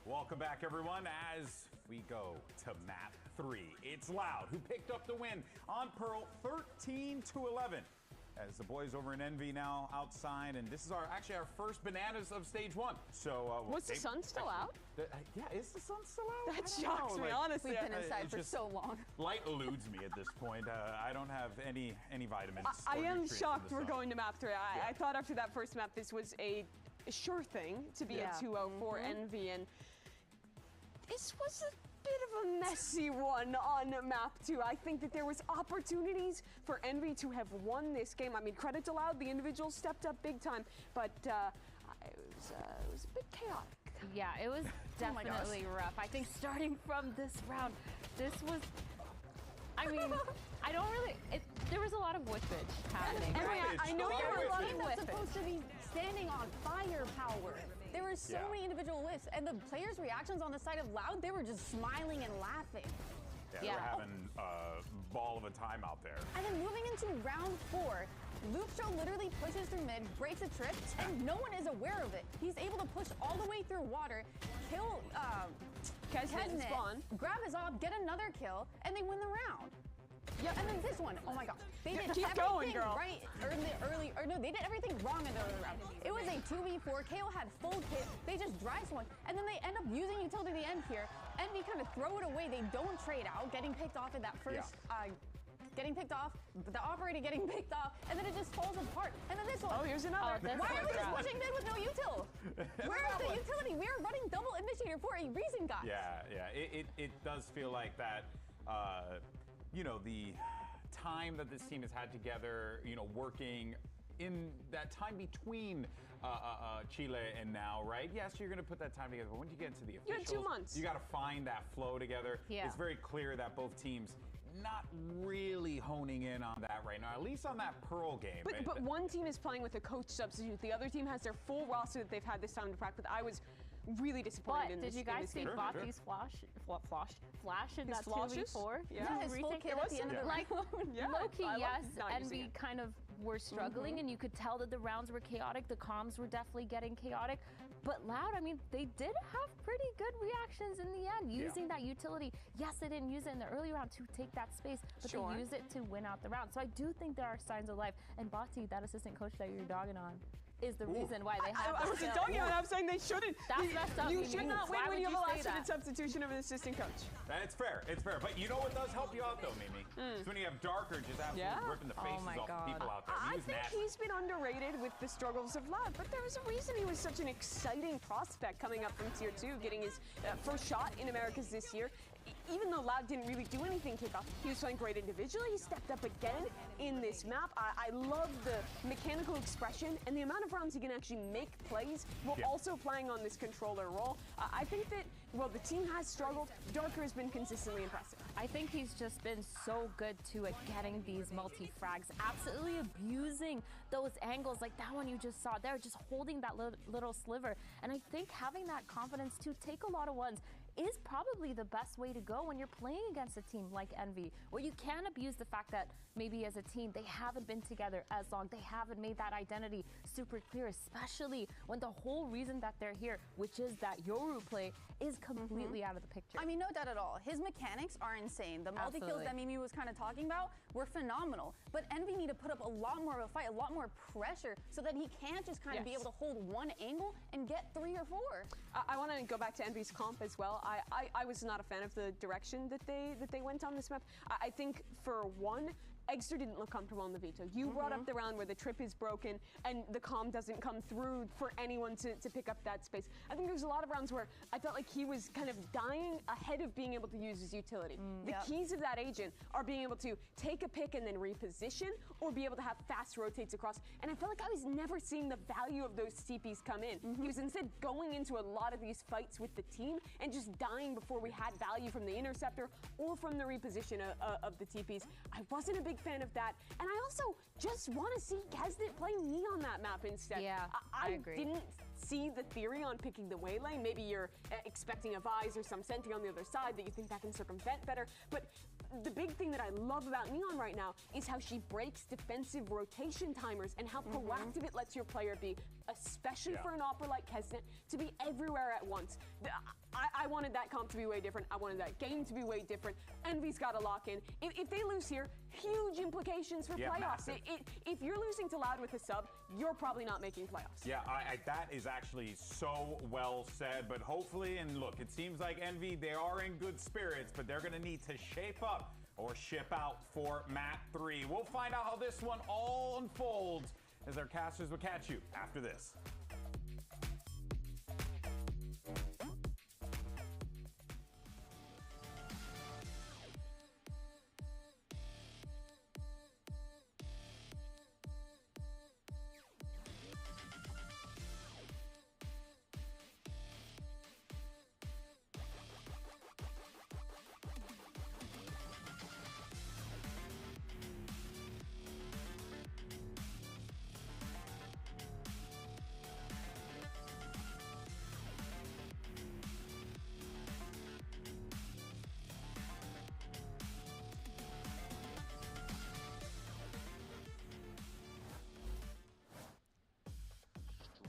S12: Welcome back, everyone, as we go to map 3. It's Loud, who picked up the win on Pearl 13-11. As the boys over in Envy now outside, and this is actually our first bananas of stage 1. So
S13: was the sun still out?
S12: Yeah, is the sun still out?
S13: That shocks me, honestly.
S14: We've been inside for so long.
S12: Light eludes me at this point. I don't have any vitamins.
S13: I
S12: or
S13: am
S12: nutrients
S13: shocked
S12: in the
S13: we're
S12: sun.
S13: going to map 3. I thought after that first map this was a sure thing to be a 2-0 for Envy, and this was a bit of a messy one on map 2. I think that there was opportunities for Envy to have won this game. I mean, credit to Loud, the individuals stepped up big time, but it was a bit chaotic.
S15: Yeah, it was definitely rough. I think starting from this round, this was, I mean, I don't really, there was a lot of whiffage happening.
S14: I know
S15: you
S14: you're
S15: were
S14: a team that's supposed to be standing on firepower. There were so many individual whiffs, and the players' reactions on the side of Loud, they were just smiling and laughing.
S12: Yeah, we're having a ball of a time out there.
S14: And then moving into round 4, Lucho literally pushes through mid, breaks a trip, and no one is aware of it. He's able to push all the way through water, kill Kesnet, grab his op, get another kill, and they win the round. Yeah, and then this one, oh my god. They did
S13: Keep
S14: everything
S13: going, girl.
S14: right they did everything wrong in the early round. It was a 2v4, KO had full kit, they just dry one, and then they end up using utility to the end here. Envy kind of throw it away, they don't trade out, getting picked off in that first, getting picked off, the operator getting picked off, and then it just falls apart. And then this one.
S13: Oh, here's another.
S14: Why are we just pushing mid with no util? Where is the utility? We are running double initiator for a reason, guys.
S12: Yeah. It does feel like that, you know, the time that this team has had together, you know, working in that time between Chile and now, right? Yes, you're going to put that time together, but when you get into the officials,
S13: you had 2 months.
S12: You got to find that flow together.
S15: Yeah.
S12: It's very clear that both teams not really honing in on that right now, at least on that Pearl game.
S13: But one team is playing with a coach substitute. The other team has their full roster that they've had this time to practice. I was really disappointed in this.
S15: Did you guys see Bati's flash in that 2v4?
S13: Yeah,
S14: his full kit at the end of the
S15: like low-key, yes, Envy kind of were struggling, and you could tell that the rounds were chaotic. The comms were definitely getting chaotic. But Loud, I mean, they did have pretty good reactions in the end, using that utility. Yes, they didn't use it in the early round to take that space, but they used it to win out the round. So I do think there are signs of life. And Bati, that assistant coach that you're dogging on, is the reason why they have
S13: I wasn't dogging on. I'm saying they shouldn't.
S15: That's messed up.
S13: You should not win
S15: Why
S13: when
S15: would
S13: you have a
S15: say
S13: last-minute
S15: that?
S13: substitution of an assistant coach.
S12: It's fair. But you know what does help you out, though, Mimi? It's when you have Darker just absolutely ripping the faces off people out there.
S13: I think he's been underrated with the struggles of Loud, but there was a reason he was such an exciting prospect coming up from Tier 2, getting his first shot in Americas this year. Even though Loud didn't really do anything kickoff, he was playing great individually. He stepped up again in this map. I love the mechanical expression and the amount of rounds he can actually make plays while also playing on this controller role. I think that, well, the team has struggled. Darker has been consistently impressive.
S15: I think he's just been so good too at getting these multi-frags, absolutely abusing those angles like that one you just saw there, just holding that little sliver. And I think having that confidence to take a lot of ones is probably the best way to go when you're playing against a team like Envy, where you can abuse the fact that maybe as a team they haven't been together as long, they haven't made that identity super clear, especially when the whole reason that they're here, which is that Yoru play, is completely out of the picture.
S14: I mean, no doubt at all. His mechanics are insane. The multi-kills that Mimi was kind of talking about were phenomenal. But Envy need to put up a lot more of a fight, a lot more pressure, so that he can't just kind of be able to hold one angle and get 3 or 4.
S13: I want to go back to Envy's comp as well. I was not a fan of the direction that they went on this map. I think for one, Eggster didn't look comfortable on the veto. You brought up the round where the trip is broken and the comm doesn't come through for anyone to pick up that space. I think there's a lot of rounds where I felt like he was kind of dying ahead of being able to use his utility. The keys of that agent are being able to take a pick and then reposition, or be able to have fast rotates across. And I felt like I was never seeing the value of those TPs come in. He was instead going into a lot of these fights with the team and just dying before we had value from the interceptor or from the reposition of the TPs. I wasn't a big fan of that, and I also just want to see Kesnet play me on that map instead.
S15: Yeah, I agree.
S13: Didn't see the theory on picking the way lane. Maybe you're expecting a Vise or some Sentry on the other side that you think that can circumvent better, but the big thing that I love about Neon right now is how she breaks defensive rotation timers and how proactive it lets your player be, especially for an opera like Kesnet, to be everywhere at once. I wanted that comp to be way different. I wanted that game to be way different. Envy's got to lock in. If they lose here, huge implications for playoffs. If you're losing to Loud with a sub, you're probably not making playoffs.
S12: Yeah, that is actually so well said. But hopefully, and look, it seems like Envy, they are in good spirits, but they're going to need to shape up or ship out for Map 3. We'll find out how this one all unfolds as our casters will catch you after this.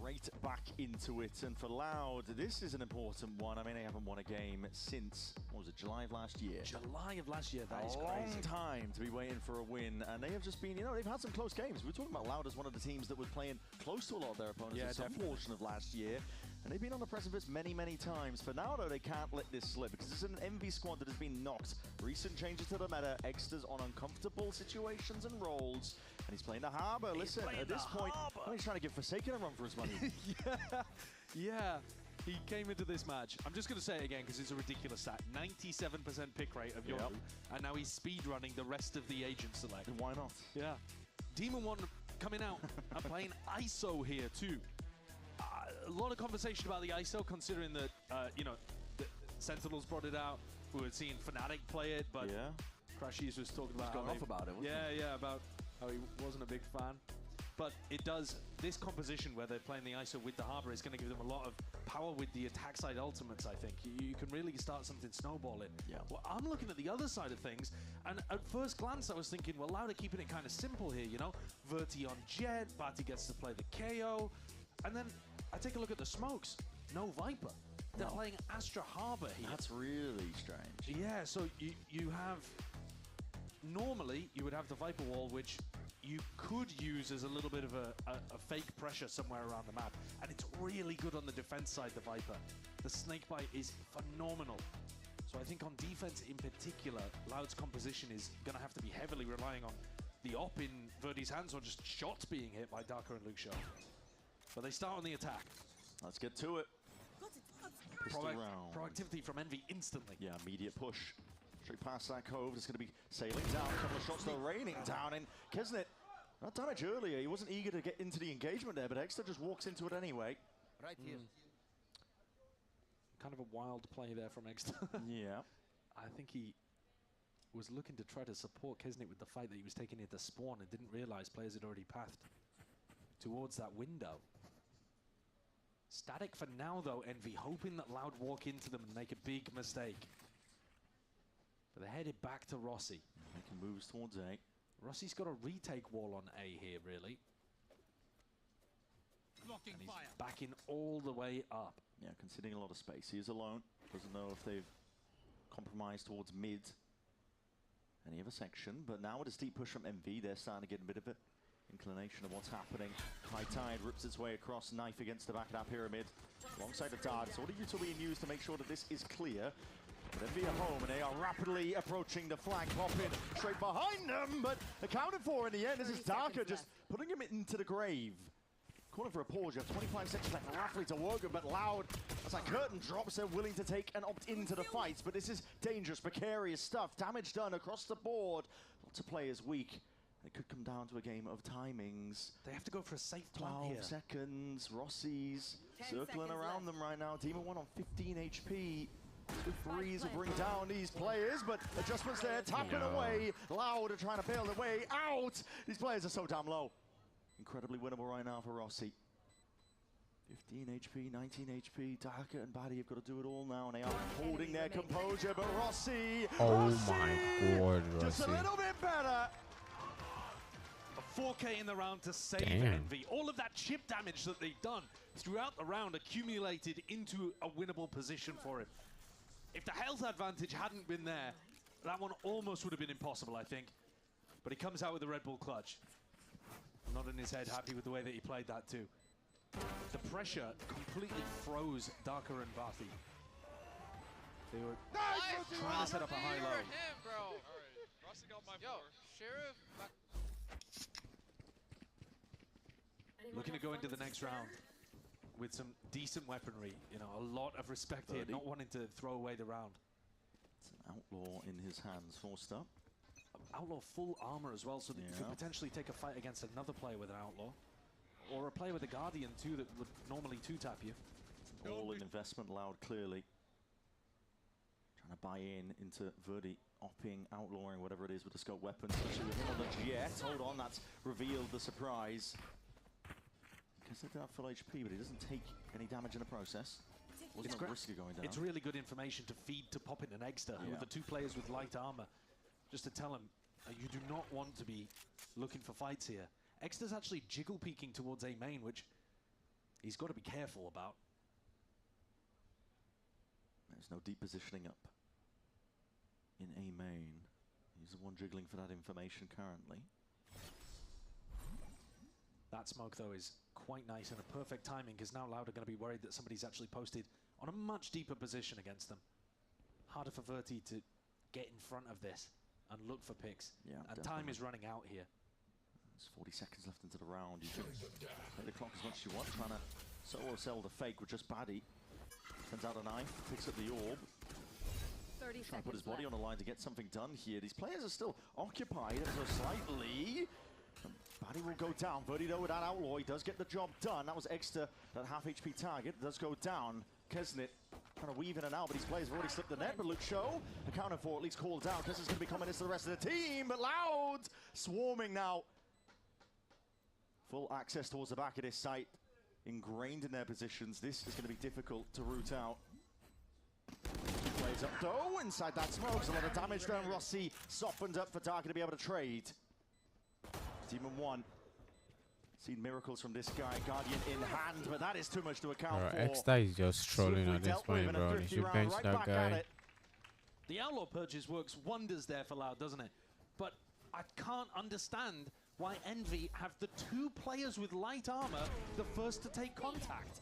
S2: Right back into it, and for Loud, this is an important one. I mean, they haven't won a game since, what was it, July of last year?
S1: July of last year, that is crazy.
S2: A long time to be waiting for a win, and they have just been, they've had some close games. We're talking about Loud as one of the teams that was playing close to a lot of their opponents in some portion of last year, and they've been on the precipice many, many times. For now, though, they can't let this slip, because it's an Envy squad that has been knocked. Recent changes to the meta, Eggster's on uncomfortable situations and roles, and he's playing the Harbor. Listen, at this point, he's trying to give Forsaken a run for his money.
S1: Yeah, he came into this match. I'm just going to say it again because it's a ridiculous stat. 97% pick rate of Yoru, and now he's speedrunning the rest of the agent select.
S2: And why not?
S1: Yeah. Daemon-1 coming out and playing ISO here too. A lot of conversation about the ISO, considering that, the Sentinels brought it out. We were seeing Fnatic play it, but Crashies was talking about
S2: going off about it, wasn't he?
S1: Yeah, about how he wasn't a big fan. But it does, this composition where they're playing the ISO with the Harbor is going to give them a lot of power with the attack side ultimates, I think. You can really start something snowballing.
S2: Yeah.
S1: Well, I'm looking at the other side of things, and at first glance I was thinking, well, Loud are keeping it kind of simple here, Verti on Jet, Bati gets to play the KO, and then I take a look at the smokes. No Viper. They're playing Astra Harbor here.
S2: That's really strange.
S1: Yeah, so you have, normally you would have the Viper wall, which you could use as a little bit of a fake pressure somewhere around the map. And it's really good on the defense side, the Viper. The Snakebite is phenomenal. So I think on defense in particular, Loud's composition is going to have to be heavily relying on the op in Verdi's hands, or just shots being hit by Darko and Luxio. But they start on the attack.
S2: Let's get to it.
S1: Proactivity from Envy instantly.
S2: Yeah, immediate push. Straight past that cove, it's going to be sailing down. A couple of shots still raining down, and Kesnet, not damage earlier. He wasn't eager to get into the engagement there, but Eggster just walks into it anyway.
S8: Right here.
S1: Kind of a wild play there from Eggster.
S2: Yeah.
S1: I think he was looking to try to support Kesnet with the fight that he was taking into spawn and didn't realize players had already pathed towards that window. Static for now, though, Envy, hoping that Loud walk into them and make a big mistake. But they're headed back to Rossi.
S2: Making moves towards A.
S1: Rossi's got a retake wall on A here, really.
S11: Blocking
S1: and he's
S11: fire.
S1: backing all the way up.
S2: Yeah, conceding a lot of space. He is alone. Doesn't know if they've compromised towards mid any other section. But now with a steep push from MV, they're starting to get a bit of an inclination of what's happening. High Tide rips its way across, knife against the back of that pyramid. Alongside the targets. What are you two being used to make sure that this is clear? But MV are home, and they are rapidly approaching the flank. Pop in straight behind them, but accounted for in the end. This is Darker just putting him into the grave. Calling for a pause. You have 25 seconds left for Raffley to work with, but Loud, as that curtain drops, they're willing to take and opt into the fights. But this is dangerous, precarious stuff. Damage done across the board. Lots of players weak. It could come down to a game of timings.
S1: They have to go for a safe plant
S2: 12
S1: here.
S2: seconds. Rossi's circling around them right now. Daemon-1 on 15 HP. The freeze will bring down these players, but adjustments there, tapping away. Loud are trying to bail their way out. These players are so damn low. Incredibly winnable right now for Rossi. 15 HP, 19 HP. Darker and Batty have got to do it all now, and they are holding their composure. But Rossi,
S3: oh my God,
S2: just
S3: Rossi.
S2: a little bit better.
S1: A 4K in the round to save
S3: Damn.
S1: Envy. All of that chip damage that they've done throughout the round accumulated into a winnable position for him. If the health advantage hadn't been there, that one almost would have been impossible, I think. But he comes out with the Red Bull clutch. Nodding his head, happy with the way that he played that too. The pressure completely froze Darker and Bathy. They were trying to set up a high low.
S5: Him, bro.
S9: Alright, Rossi got my
S5: Yo,
S9: 4.
S5: Sheriff.
S1: Looking to go into the next round with some decent weaponry. You know, a lot of respect here, not wanting to throw away the round.
S2: It's an outlaw in his hands, forced up.
S1: Outlaw full armor as well, so that you could potentially take a fight against another player with an outlaw. Or a player with a Guardian too that would normally two-tap you.
S2: All-in investment, Loud, clearly. Trying to buy into Verdi, opping, outlawing, whatever it is with the scope weapons, especially with him on the jet. Hold on, that's revealed the surprise. Because they don't have full HP, but he doesn't take any damage in the process. Wasn't risky going down.
S1: It's really good information to feed to Poppin and Egster, who are the two players with light armor. Just to tell him, you do not want to be looking for fights here. Egster's actually jiggle peeking towards A main, which he's got to be careful about.
S2: There's no deep positioning up in A main. He's the one jiggling for that information currently.
S1: That smoke, though, is quite nice and a perfect timing, because now Loud are going to be worried that somebody's actually posted on a much deeper position against them. Harder for Verti to get in front of this and look for picks.
S2: Yeah,
S1: and
S2: definitely.
S1: time is running out here.
S2: There's 40 seconds left into the round. You can play the clock as much as you want, trying to sell the fake with just Batty. Sends out a knife, picks up the orb.
S15: 30
S2: Trying to put his body
S15: left.
S2: on the line to get something done here. These players are still occupied ever so slightly. Batty will go down. Verdi, though, with that outlaw, he does get the job done. That was Egster, that half HP target, does go down. Kesnit trying to weave in and out, but these players have already slipped the net. But Luke Show, accounted for, at least called down. Kesnit's going to be coming into the rest of the team, but Loud swarming now. Full access towards the back of this site, ingrained in their positions. This is going to be difficult to root out. Plays up though, inside that smoke, a lot of damage done. Rossi softened up for Darker to be able to trade. Daemon-1, seen miracles from this guy, Guardian in hand, but that is too much to account for.
S3: Exta is just trolling at this point, bro. He should bench that guy.
S1: The Outlaw Purges works wonders there for Loud, doesn't it? But I can't understand why Envy have the two players with light armor the first to take contact.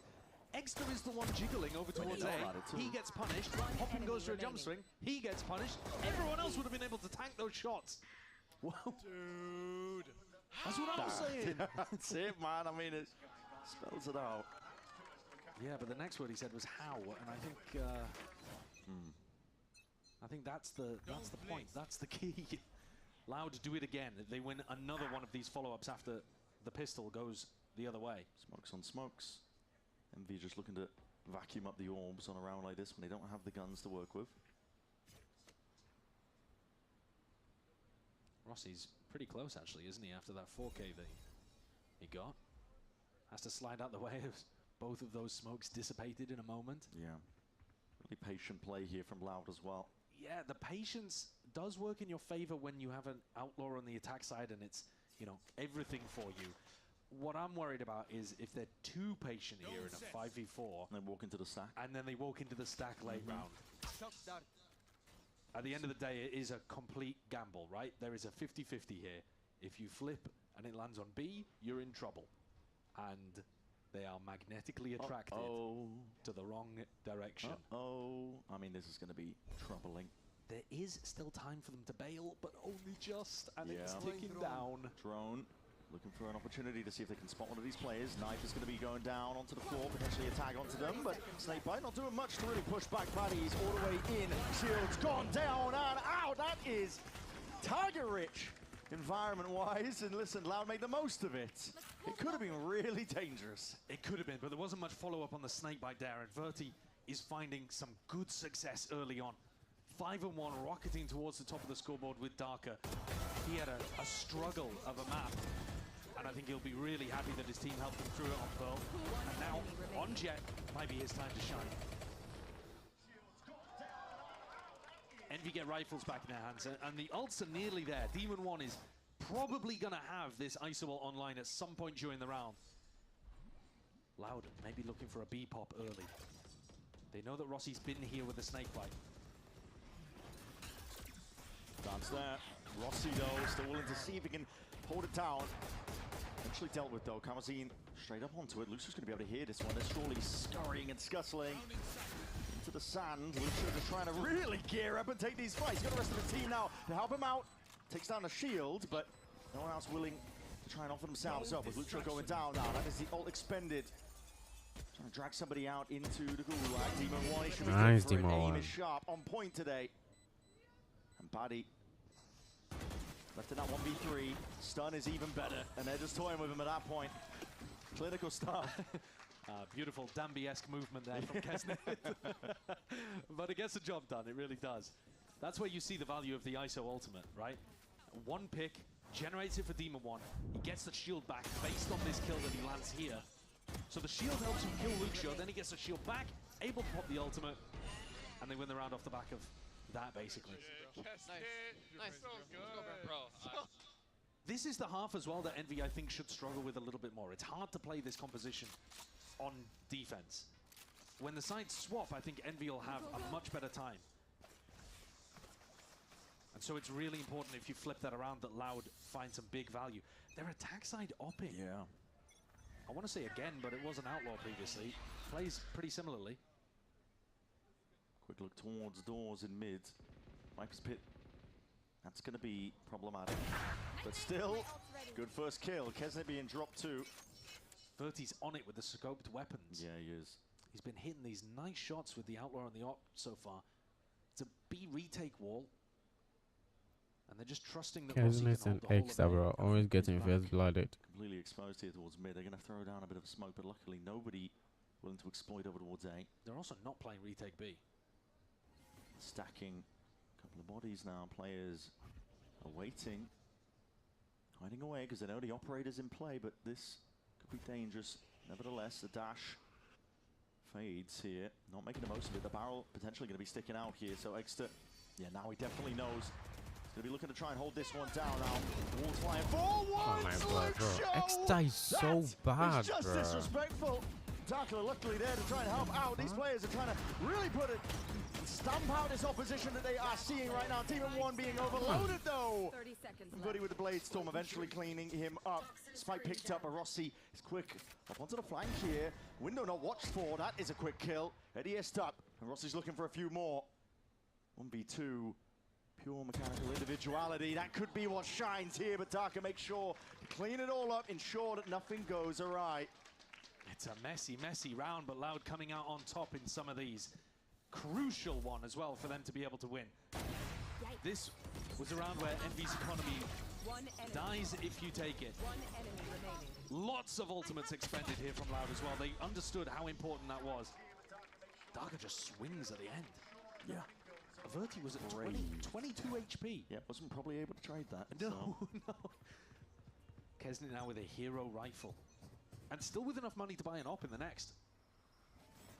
S1: Egster is the one jiggling over towards A. He gets punished. Poppin goes for a jump swing. He gets punished. Everyone else would have been able to tank those shots. Whoa.
S11: Dude.
S1: That's what I'm saying.
S2: That's it, man. I mean, it spells it out.
S1: Yeah, but the next word he said was how, and I think that's the point. That's the key. Loud to do it again. They win another one of these follow-ups after the pistol goes the other way.
S2: Smokes on smokes. MV just looking to vacuum up the orbs on a round like this when they don't have the guns to work with.
S1: Rossi's pretty close, actually, isn't he, after that 4K that he got? Has to slide out the way of both of those smokes dissipated in a moment.
S2: Yeah. Really patient play here from Loud as well.
S1: Yeah, the patience does work in your favor when you have an outlaw on the attack side and it's, you know, everything for you. What I'm worried about is if they're too patient here in a 5v4.
S2: And they walk into the stack.
S1: And then they walk into the stack late round. At the end of the day, it is a complete gamble, right? There is a 50-50 here. If you flip and it lands on B, you're in trouble. And they are magnetically attracted to the wrong direction.
S2: I mean, this is going to be troubling.
S1: There is still time for them to bail, but only just, and it's ticking down.
S2: Drone looking for an opportunity to see if they can spot one of these players. Knife is going to be going down onto the floor, potentially a tag onto them, but Snakebite not doing much to really push back Paddy's all the way in. Shield's gone down and out. That is target-rich environment-wise, and listen, Loud made the most of it. It could have been really dangerous.
S1: It could have been, but there wasn't much follow-up on the Snakebite there, and Verti is finding some good success early on. 5-1, rocketing towards the top of the scoreboard with Darker. He had a struggle of a map, and I think he'll be really happy that his team helped him through it on Pearl. And now, on Jet, might be his time to shine. Envy get rifles back in their hands, and the ults are nearly there. Daemon-1 is probably going to have this ISO online at some point during the round. Loud, maybe looking for a B-pop early. They know that Rossi's been here with the Snakebite.
S2: Dance there. Rossi, though, still willing to see if he can hold it down. Eventually dealt with, though. Kamazine straight up onto it. Lucia's going to be able to hear this one. They're surely scurrying and scuttling into the sand. Lucia just trying to really gear up and take these fights. Got the rest of the team now to help him out. Takes down a shield, but no one else willing to try and offer themselves up. With Lucia going down now. That is the ult expended. Trying to drag somebody out into the gulag. Daemon-1, he should be
S3: Nice,
S2: good for it. Aim
S3: Daemon-1.
S2: is sharp, on point today. And Paddy left in that 1v3. Stun is even better, and they're just toying with him at that point. Clinical stuff.
S1: Beautiful Dambi-esque movement there from Kesnet. But it gets the job done, it really does. That's where you see the value of the ISO ultimate, right? One pick, generates it for Daemon-1. He gets the shield back based on this kill that he lands here. So the shield helps him kill Lucio, then he gets the shield back, able to pop the ultimate, and they win the round off the back of that, basically.
S5: Nice. So good. Bro.
S1: This is the half as well that Envy, I think, should struggle with a little bit more. It's hard to play this composition on defense. When the sides swap, I think Envy will have a much better time. And so it's really important if you flip that around that Loud finds some big value. Their attack side opping.
S2: Yeah.
S1: I want to say again, but it was an outlaw previously. Plays pretty similarly.
S2: Quick look towards doors in mid. Viper's Pit. That's going to be problematic. But still, good first kill. Kesnet being dropped too.
S1: Verti's on it with the scoped weapons.
S2: Yeah, he is.
S1: He's been hitting these nice shots with the outlaw and the op so far. It's a B retake wall. And they're just trusting that Rossi can
S3: Kesnet
S1: hold
S3: and
S1: the whole
S3: X
S1: of
S3: that
S1: it.
S3: were always getting first blooded.
S2: Completely exposed here towards mid. They're going to throw down a bit of smoke, but luckily nobody willing to exploit over towards A.
S1: They're also not playing retake B.
S2: Stacking a couple of bodies now. Players are waiting. Hiding away because they know the operator's in play, but this could be dangerous. Nevertheless, the dash fades here. Not making the most of it. The barrel potentially going to be sticking out here. So Exeter, yeah, now he definitely knows. He's going to be looking to try and hold this one down now. Walls flying forward.
S3: Oh my god, bro.
S2: Lucio!
S3: Exeter is so bad,
S2: It's just
S3: bro.
S2: disrespectful. Darkler luckily there to try and help out. These players are trying to really put it, stamp out this opposition that they are seeing right now. Daemon-1 being overloaded though.
S16: 30 seconds
S2: Buddy with the Blade Storm eventually cleaning him up. Spike picked up, Rossi is quick up onto the flank here. Window not watched for, that is a quick kill. Eddie is stuck, and Rossi's looking for a few more. 1v2, pure mechanical individuality. That could be what shines here, but Darker makes sure to clean it all up, ensure that nothing goes awry.
S1: It's a messy, messy round, but Loud coming out on top in some of these. Crucial one as well for them to be able to win. This was a round where Envy's economy dies if you take it. Lots of ultimates expended here from Loud as well. They understood how important that was. Darker just swings at the end.
S2: Yeah.
S1: Verti was at 22 HP.
S2: Yeah, wasn't probably able to trade that.
S1: No,
S2: so.
S1: no. Kesnet now with a hero rifle. And still with enough money to buy an op in the next.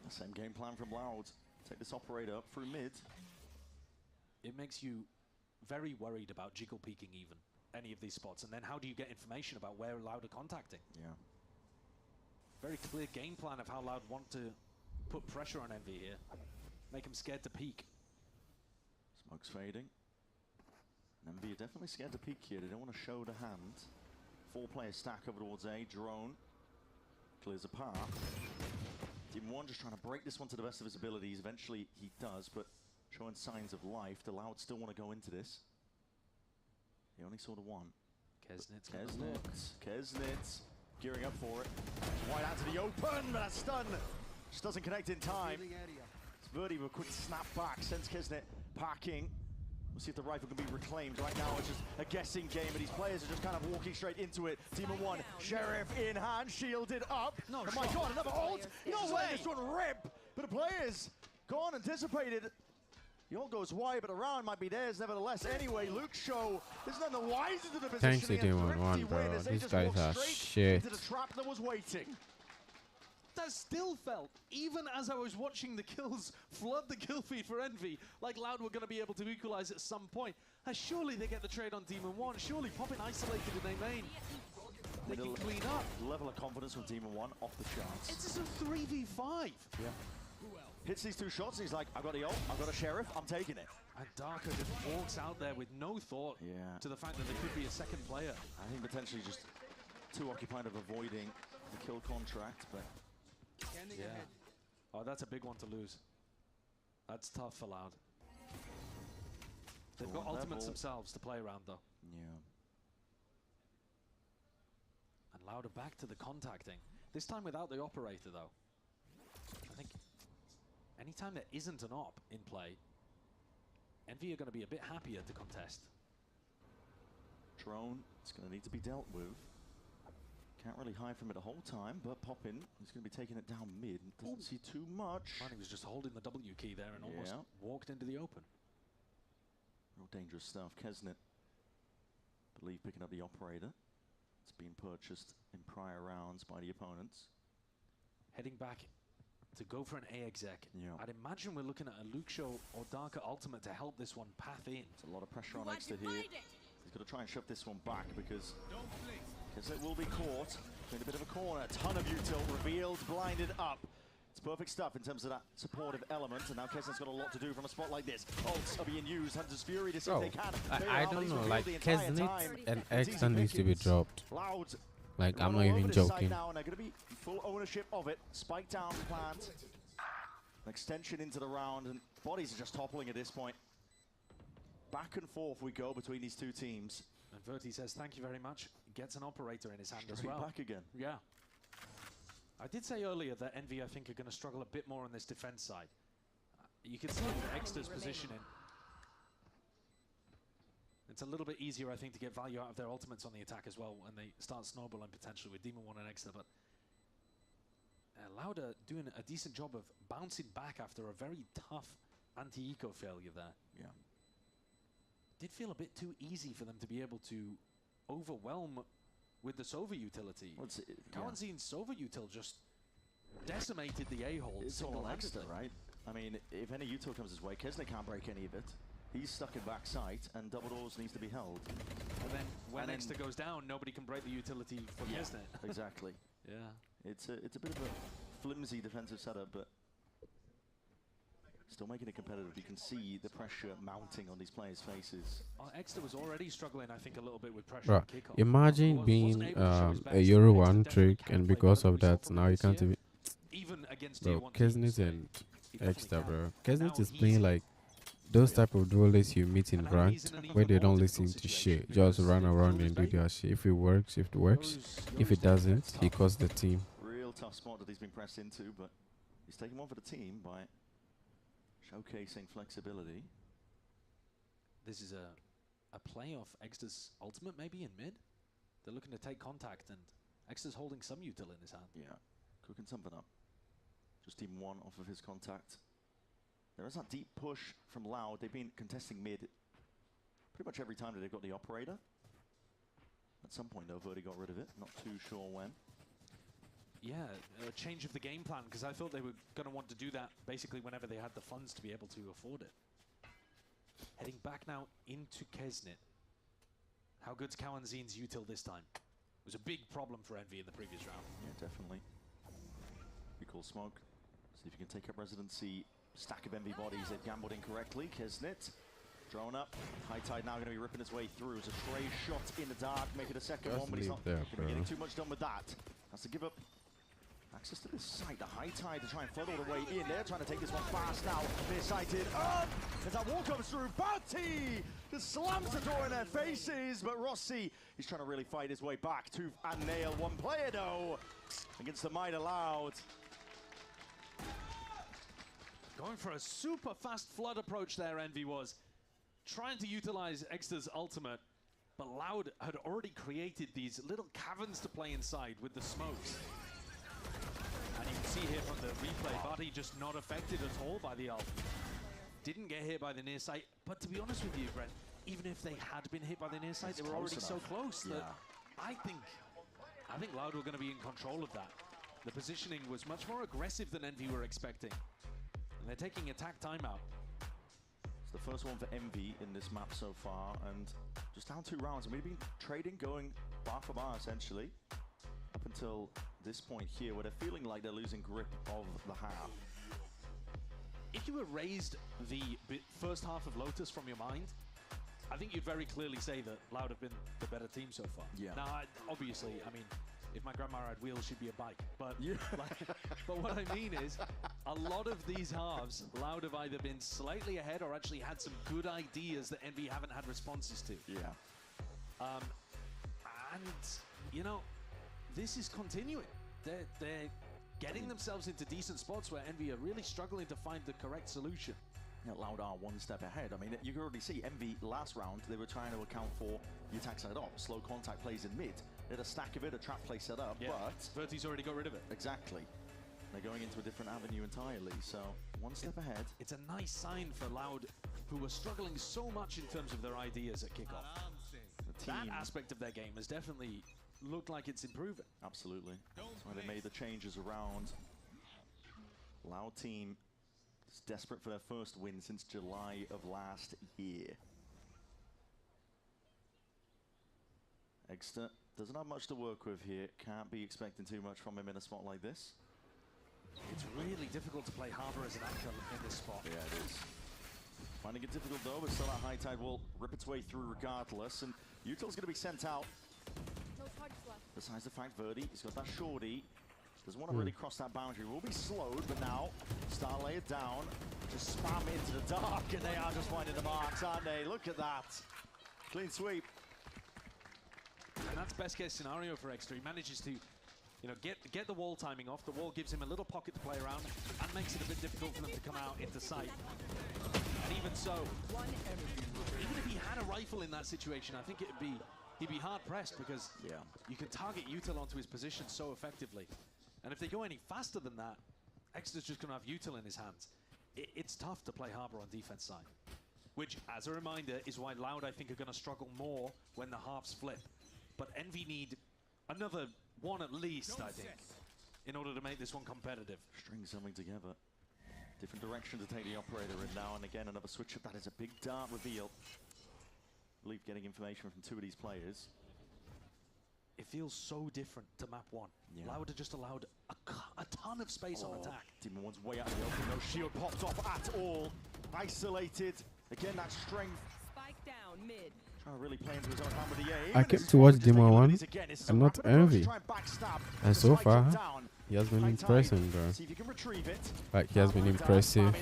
S2: The same game plan from Loud. Take this operator up through mid.
S1: It makes you very worried about jiggle peeking even any of these spots. And then how do you get information about where Loud are contacting?
S2: Yeah.
S1: Very clear game plan of how Loud want to put pressure on Envy here. Make him scared to peek.
S2: Smoke's fading. Envy are definitely scared to peek here. They don't want to show the hand. 4-player stack over towards A. Drone clears a path. Daemon-1 just trying to break this one to the best of his abilities. Eventually he does, but showing signs of life. The Loud still want to go into this. He only saw the one. Kesnitz gearing up for it. Wide out to the open, but a stun just doesn't connect in time. It's Verdi with a quick snap back, sends Kesnit packing. We'll see if the rifle can be reclaimed. Right now it's just a guessing game, but these players are just kind of walking straight into it. Daemon-1, Sheriff in hand, shielded up. Oh my god, another ult! No way! This one rip! But the players gone and dissipated. The ult goes wide, but the round might be theirs nevertheless. Anyway, Luke Show is none the wiser to the position.
S3: Thanks to Daemon-1, bro. These guys are shit.
S2: Into the trap that was waiting.
S1: That still felt, even as I was watching the kills flood the kill feed for Envy, like Loud were going to be able to equalize at some point. Surely they get the trade on Daemon-1. Surely popping isolated in their main. They can clean up.
S2: Level of confidence from Daemon-1 off the charts.
S1: It's just a 3v5.
S2: Yeah. Hits these 2 shots and he's like, I've got the ult, I've got a Sheriff, I'm taking it.
S1: And Darker just walks out there with no thought to the fact that there could be a second player.
S2: I think potentially just too occupied of avoiding the kill contract, but...
S1: Yeah. Oh, that's a big one to lose. That's tough for Loud. They've got ultimates themselves to play around, though.
S2: Yeah.
S1: And Loud are back to the contacting. This time without the operator, though. I think anytime there isn't an op in play, Envy are going to be a bit happier to contest.
S2: Drone is going to need to be dealt with. Can't really hide from it the whole time, but Poppin is going to be taking it down mid. Doesn't see too much.
S1: Man, he was just holding the W key there and almost walked into the open.
S2: Real dangerous stuff. Kesnit, believe, picking up the operator. It's been purchased in prior rounds by the opponents.
S1: Heading back to go for an A exec. I'd imagine we're looking at a Luke Show or Darker ultimate to help this one path in.
S2: There's a lot of pressure on Exeter here. He's got to try and shove this one back because Kesnit will be caught in a bit of a corner. A ton of util revealed, blinded up. It's perfect stuff in terms of that supportive element, and now Kesnit's got a lot to do from a spot like this. Ults are being used, Hunter's Fury to see if they can.
S3: I don't know, like Kesnit and Exeter needs to be dropped.
S2: Loud.
S3: Like, I'm not even joking.
S2: Now, and they're going to be full ownership of it. Spike down plant. An extension into the round, and bodies are just toppling at this point. Back and forth we go between these two teams.
S1: And Verti says thank you very much. Gets an operator in his hand as
S2: Straight
S1: well.
S2: back again.
S1: Yeah. I did say earlier that Envy, I think, are going to struggle a bit more on this defense side. You can see with Exeter's positioning. It's a little bit easier, I think, to get value out of their ultimates on the attack as well when they start snowballing potentially with Daemon-1 and Exeter. But Lauda doing a decent job of bouncing back after a very tough anti-eco failure there.
S2: Yeah.
S1: Did feel a bit too easy for them to be able to overwhelm with the Sova utility. Kawanzin's Sova util just decimated the A-hole.
S2: It's all Exeter, right? I mean, if any util comes his way, Kesnit can't break any of it. He's stuck in backside, and double doors needs to be held.
S1: And then when Exeter goes down, nobody can break the utility for Kesnit.
S2: Exactly.
S1: Yeah.
S2: It's a bit of a flimsy defensive setup, but still making it competitive. You can see the pressure mounting on these players' faces.
S1: Exeter was already struggling, I think, a little bit with pressure
S3: Bro,
S1: on kickoff.
S3: imagine being a Euro 1 trick, and because of that, now you can't
S1: even against
S3: bro, Kesnit and Exeter, bro. Kesnit is playing like those type of duelists you meet in ranked, where they don't listen to shit, just run around and do their shit. If it works, if it works. If it doesn't, he costs the team.
S2: Real tough spot that he's been pressed into, but he's taking one for the team by showcasing flexibility.
S1: This is a play off Exeter's ultimate maybe in mid. They're looking to take contact, and Exeter's holding some util in his hand.
S2: Yeah, cooking something up. Just Daemon-1 off of his contact. There is that deep push from Loud. They've been contesting mid pretty much every time that they've got the operator. At some point, though, Verdi got rid of it. Not too sure when.
S1: a change of the game plan, because I thought they were going to want to do that basically whenever they had the funds to be able to afford it. Heading back now into Kesnit. How good's Kawanzin's util this time? It was a big problem for Envy in the previous round.
S2: Yeah, definitely. Recall smoke. See if you can take up residency. Stack of Envy bodies. They've gambled incorrectly. Kesnit. Drone up. High Tide now going to be ripping his way through. It's a stray shot in the dark. Make it a second one, but he's not going to be getting too much done with that. Has to give up access to this site. The High Tide to try and flood all the way in. They're trying to take this one fast now. Nearsighted up. As that wall comes through, Bounty just slams the door in their faces. But Rossi, he's trying to really fight his way back. Tooth and Nail. One player though against the Might Allowed.
S1: Going for a super fast flood approach there, Envy was. Trying to utilize Exeter's ultimate, but Loud had already created these little caverns to play inside with the smokes. And you can see here from the replay, Barty just not affected at all by the ult. Didn't get hit by the near sight, but to be honest with you, Brent, even if they had been hit by the near sight, they were already so close that I think Loud were going to be in control of that. The positioning was much more aggressive than Envy were expecting. And they're taking attack timeout.
S2: It's the first one for Envy in this map so far, and just down 2 rounds. And we've been trading, going bar for bar essentially, up until this point here, where they're feeling like they're losing grip of the half.
S1: If you erased the first half of Lotus from your mind, I think you'd very clearly say that Loud have been the better team so far.
S2: Yeah.
S1: Now, obviously, I mean, if my grandma had wheels, she'd be a bike. But, but what I mean is, a lot of these halves, Loud have either been slightly ahead or actually had some good ideas that Envy haven't had responses to.
S2: Yeah.
S1: And, you know, this is continuing. They're getting themselves into decent spots where Envy are really struggling to find the correct solution.
S2: Yeah, Loud are 1 step ahead. I mean, you can already see Envy last round, they were trying to account for the attack side up. Slow contact plays in mid. They had a stack of it, a trap play set up, but
S1: Verti's already got rid of it.
S2: Exactly. They're going into a different avenue entirely, so 1 step ahead.
S1: It's a nice sign for Loud, who were struggling so much in terms of their ideas at kickoff. That aspect of their game has definitely looked like it's improving.
S2: Absolutely. That's why they made the changes around. Loud team is desperate for their first win since July of last year. Exeter doesn't have much to work with here. Can't be expecting too much from him in a spot like this.
S1: It's really difficult to play Harbor as an anchor in this spot.
S2: Yeah, it is. Finding it difficult though, but still that High Tide will rip its way through regardless. And Util's going to be sent out.
S14: No targets left.
S2: Besides the fact Verdi, he's got that shorty. Doesn't want to really cross that boundary. Will be slowed, but now Star layered down. Just spam into the dark, and they are just finding the marks, aren't they? Look at that. Clean sweep.
S1: And that's best case scenario for Exeter. He manages to, you know, get the wall timing off. The wall gives him a little pocket to play around and makes it a bit difficult for them to come out into sight. And even so, even if he had a rifle in that situation, I think he'd be hard pressed, because you can target Util onto his position so effectively. And if they go any faster than that, Exeter's just going to have Util in his hands. It's tough to play Harbor on defense side, which, as a reminder, is why Loud, I think, are going to struggle more when the halves flip. But Envy need another one at least, I think, in order to make this one competitive.
S2: String something together. Different direction to take the operator in now, and again another switch up. That is a big dart reveal. I believe getting information from 2 of these players.
S1: It feels so different to map 1. Loud have just allowed a ton of space on attack.
S2: Daemon-1's way out of the open. No shield popped off at all. Isolated. Again, that strength.
S16: Spike down mid.
S2: Trying to really play into his own hand with the aim.
S3: I came to watch Daemon-1 and not Envy. And so far, he has been impressive, bro.
S2: See if you can retrieve it.
S3: Like, he has been impressive.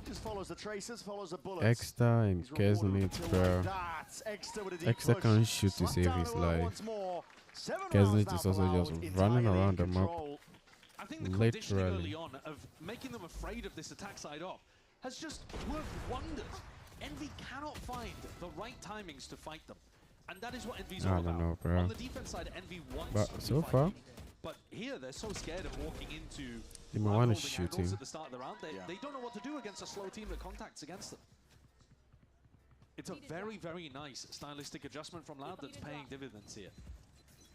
S2: Just follows the traces, follows the bullets.
S3: Exeter and Kesnit, bro. Exeter can't shoot to save his life. Kesnit is also just running around the map.
S1: I think the conditioning early on of making them afraid of this attack side off has just worked wonders. Envy cannot find the right timings to fight them. And that is what Envy's all about.
S3: Know, bro.
S1: On the defense side, Envy wants
S3: but
S1: to
S3: so
S1: fight
S3: far,
S1: you. But here, they're so scared of walking into
S3: Daemon-1 is shooting
S1: at the start of the round. They don't know what to do against a slow team that contacts against them. It's a very, very nice stylistic adjustment from Loud that's paying dividends here.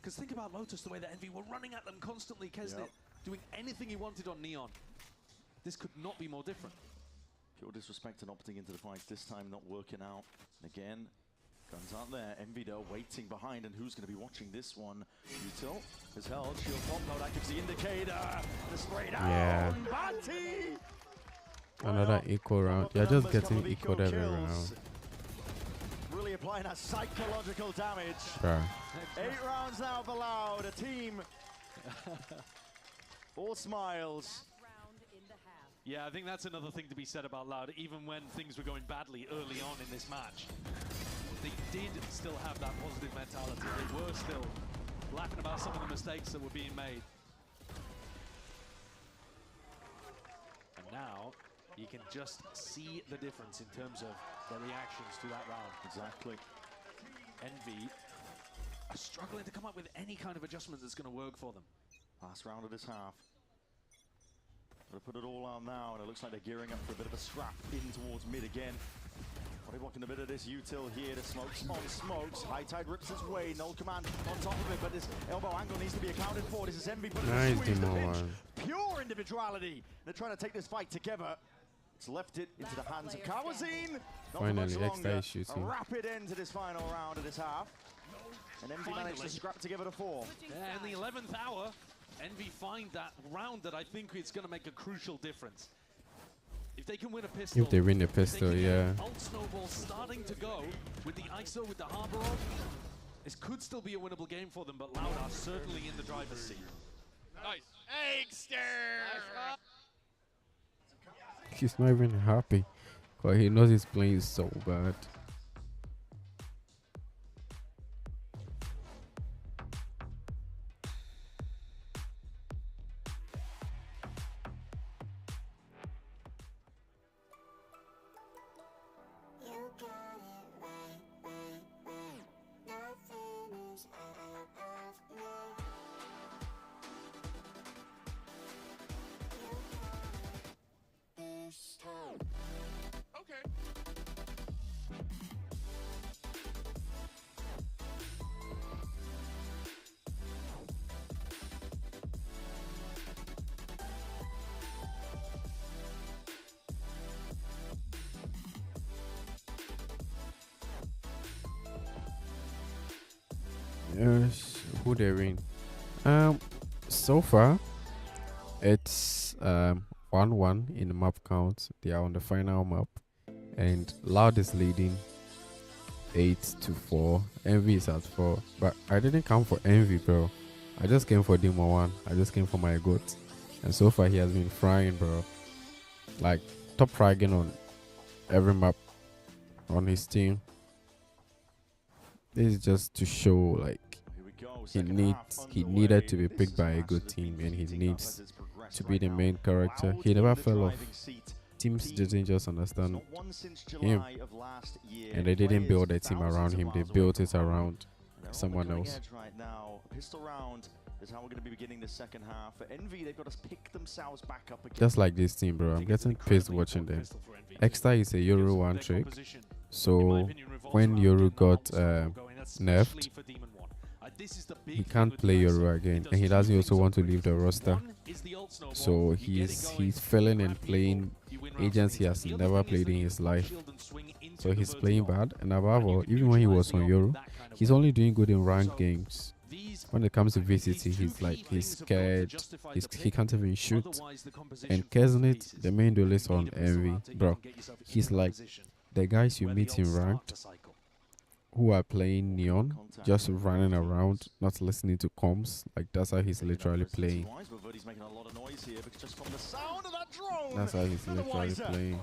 S1: Because think about Lotus, the way that Envy were running at them constantly, Kesnet doing anything he wanted on Neon. This could not be more different.
S2: Pure disrespect and opting into the fights, this time not working out. And again, guns out there. Envy though waiting behind, and who's going to be watching this one? Util is held. Shield pop, no, that gives the indicator. The spray down.
S3: Yeah.
S2: Banty!
S3: Another equal round. You're just getting equal every round.
S2: Really applying that psychological damage.
S3: Bruh.
S2: 8 rounds now for Loud, a team. All smiles.
S1: Yeah, I think that's another thing to be said about Loud. Even when things were going badly early on in this match, they did still have that positive mentality. They were still laughing about some of the mistakes that were being made. And now, you can just see the difference in terms of their reactions to that round.
S2: Exactly.
S1: Envy are struggling to come up with any kind of adjustment that's going to work for them.
S2: Last round of this half. Gotta put it all on now, and it looks like they're gearing up for a bit of a strap in towards mid again. Body blocking a bit of this Util here. The smokes on smokes. High Tide rips his way. No command on top of it, but this elbow angle needs to be accounted for. This is Envy putting
S3: Nice,
S2: the squeeze the
S3: Daemon-1.
S2: pinch. Pure individuality. They're trying to take this fight together. It's left it into the hands of Kawazine. Not for much
S3: Finally, Extra
S2: longer.
S3: is shooting.
S2: A rapid end to this final round of this half. And Envy managed to scrap together to 4.
S1: Yeah, in the 11th hour, Envy find that round that I think is going to make a crucial difference. If they can win a pistol,
S3: If they win the pistol, yeah.
S1: Ult Snowball starting to go with the ISO, with the Harbor on. This could still be a winnable game for them, but Loud are certainly in the driver's seat.
S5: Nice. Eggster!
S3: He's not even happy. Because he knows he's playing so bad.
S5: Okay.
S3: Yes, who they win? So far, it's 1-1 in the map count. They are on the final map, and Loud is leading 8-4. Envy is at 4, but I didn't come for Envy, bro. I just came for Daemon-1. I just came for my goat, and so far he has been frying, bro. Like top fragging on every map on his team. This is just to show like he needed to be picked by a good team, and he needs to be the main character. He never fell off. Teams didn't just understand him, and they didn't build a team around him. They built it around someone else.
S2: Right now, pistol round is how we're going to be beginning the second half. For Envy, they've got to pick themselves back up again.
S3: Just like this team, bro. I'm getting pissed watching them. Extra is a Yoru one trick, so when Yoru got nerfed, he can't play Yoru again, and he doesn't also want to leave the roster. So he's failing and playing agents he has never played in his life. So he's playing bad, and above all, even when he was on Yoru, he's only doing good in ranked games. When it comes to VCT, he's scared. He can't even shoot. And Kesnet, the main duelist on Envy, bro, he's like the guys you meet in ranked who are playing Neon, just running around, not listening to comms. Like that's how he's literally playing. That's how he's literally playing.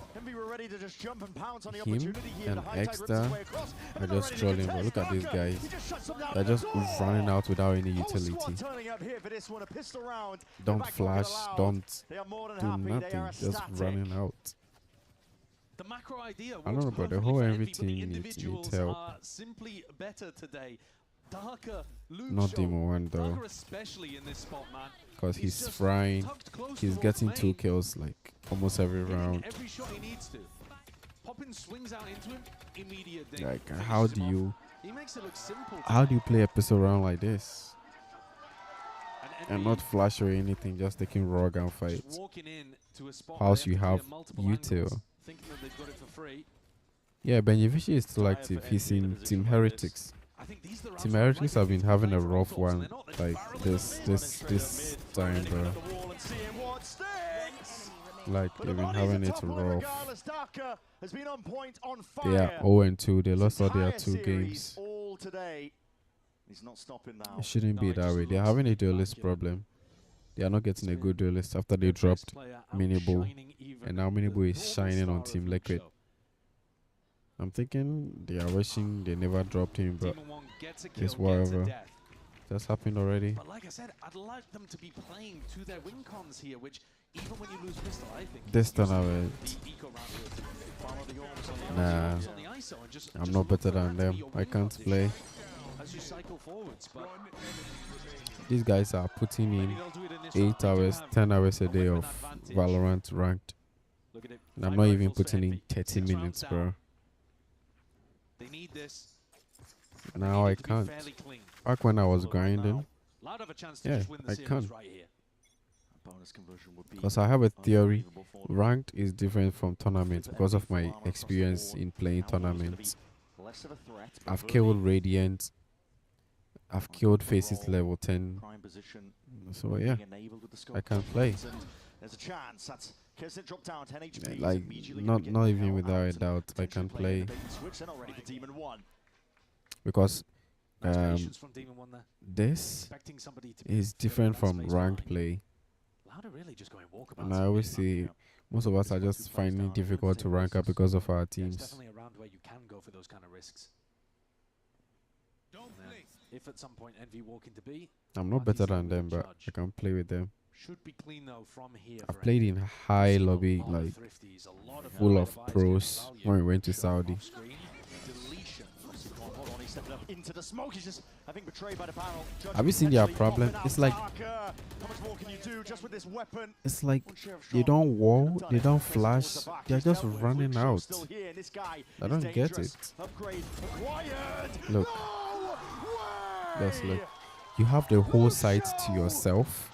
S3: Him and Extra are just trolling, but look at these guys. They're just running out without any utility. Don't flash, don't do nothing, just running out.
S1: The macro idea
S3: I don't know, but the whole Envy team needs help.
S1: Simply better today. Darker,
S3: Not Daemon-1 though,
S1: especially in this spot, man.
S3: because he's frying. He's getting 2 kills like almost every round.
S1: Every shot he needs to. Poppin swings out into him, immediate ding.
S3: Like how do you
S1: He makes it look simple.
S3: play a pistol round like this? and not flash or anything, just taking raw gunfights.
S1: Walking in to a spot
S3: Whilst
S1: where
S3: you
S1: they have to
S3: have
S1: clear multiple
S3: you
S1: angles,
S3: two.
S1: thinking that they've got it for free.
S3: Yeah, Benjavici is still active. He's in Team Heretics. Team Heretics have been having a rough one, like this time, bro. Like they've been having it rough. They are 0-2. They lost all their 2 games.
S2: He's not stopping now.
S3: It shouldn't be that way. They're having a duelist problem. They are not getting a good duelist after they dropped Minibu, and now Minibu is shining on Team Liquid. I'm thinking they are wishing they never dropped him, but it's whatever. That's happened already.
S1: But like I said, I'd like them to be playing to their win cons here, which even when you lose pistol, I think
S3: This tournament, nah, I'm not better than them. I can't play.
S1: as you cycle forwards, but
S3: These guys are putting in 8 hours, 10 hours a day of Valorant ranked. And I'm not even putting in 30 minutes, bro.
S1: they need this.
S3: Now I can't. Back when I was grinding,
S1: Loud have a chance to
S3: yeah,
S1: just win the
S3: I
S1: series
S3: can.
S1: right here.
S2: Bonus conversion would be
S3: Because I have a theory, ranked is different from tournaments because of my experience in playing tournaments.
S2: less of a threat.
S3: I've killed Radiant. I've killed Faces level 10.
S2: Prime position.
S3: So yeah,
S2: being enabled with the scope
S3: I can play.
S2: There's a chance. That's Kirsten dropped down 10 HP.
S3: Like, not even without a doubt, I can play.
S2: Switch then already for Daemon-1.
S3: Because
S1: Patience from Daemon-1 there.
S3: this
S1: Expecting somebody to be
S3: is different from ranked play.
S1: Louder really just going walkabouts.
S3: And I always see most of us are just finding it difficult to rank up because of our
S1: It's
S3: teams.
S1: definitely a round where you can go for those kind of risks. If at some point Envy walk into B,
S3: I'm not better than them, but I can play with them.
S1: should be clean though from here.
S3: I've
S1: for
S3: played
S1: Envy.
S3: in high
S1: Seen a
S3: lobby,
S1: lot of
S3: like
S1: thrifties, a lot of
S3: full
S1: value
S3: of
S1: buys
S3: pros
S1: getting value.
S3: when we went to
S1: Shot
S3: Saudi.
S1: off screen. Deletion.
S2: Hold on, he's stepping up into the smoke. He's just, I think, betrayed by the barrel.
S3: Have you seen their problem? It's like
S2: How much more can you do just with this weapon?
S3: it's like they don't wall, they don't flash, they're just running out. I don't get it. Look, just look. You have the whole site to yourself,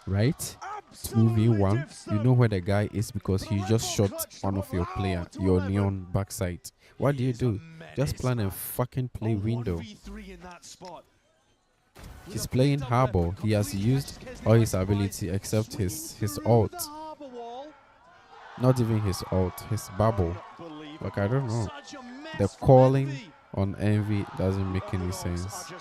S3: right? 2v1. You know where the guy is because he just shot one of your player, your neon backside. What do you do? Just plan and fucking play window. He's playing harbor. He has used all his ability except his ult. Not even his ult, his bubble. Like, I don't know. The calling on Envy doesn't make any sense.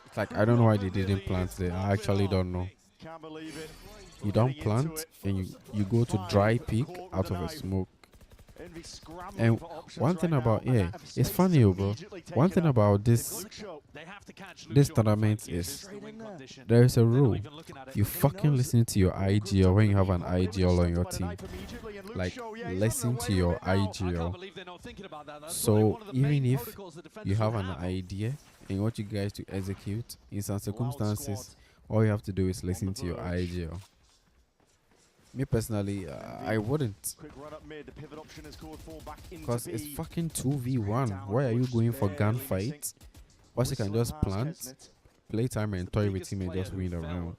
S3: It's like, I don't know why they didn't plant there. I actually don't know. You don't plant and you go to dry peak out of a smoke. And one thing about, yeah, it's funny, bro. One thing about this tournament is there is a rule. You fucking listen to your IGL when you have an IGL on your team. Like, listen to your IGL. So even if you have an idea and you want you guys to execute, in some circumstances, all you have to do is listen to your IGL. Me personally, I wouldn't. Because it's fucking 2v1. Why are you going for gunfight? Or you can just plant, play time and toy with him and just win the round.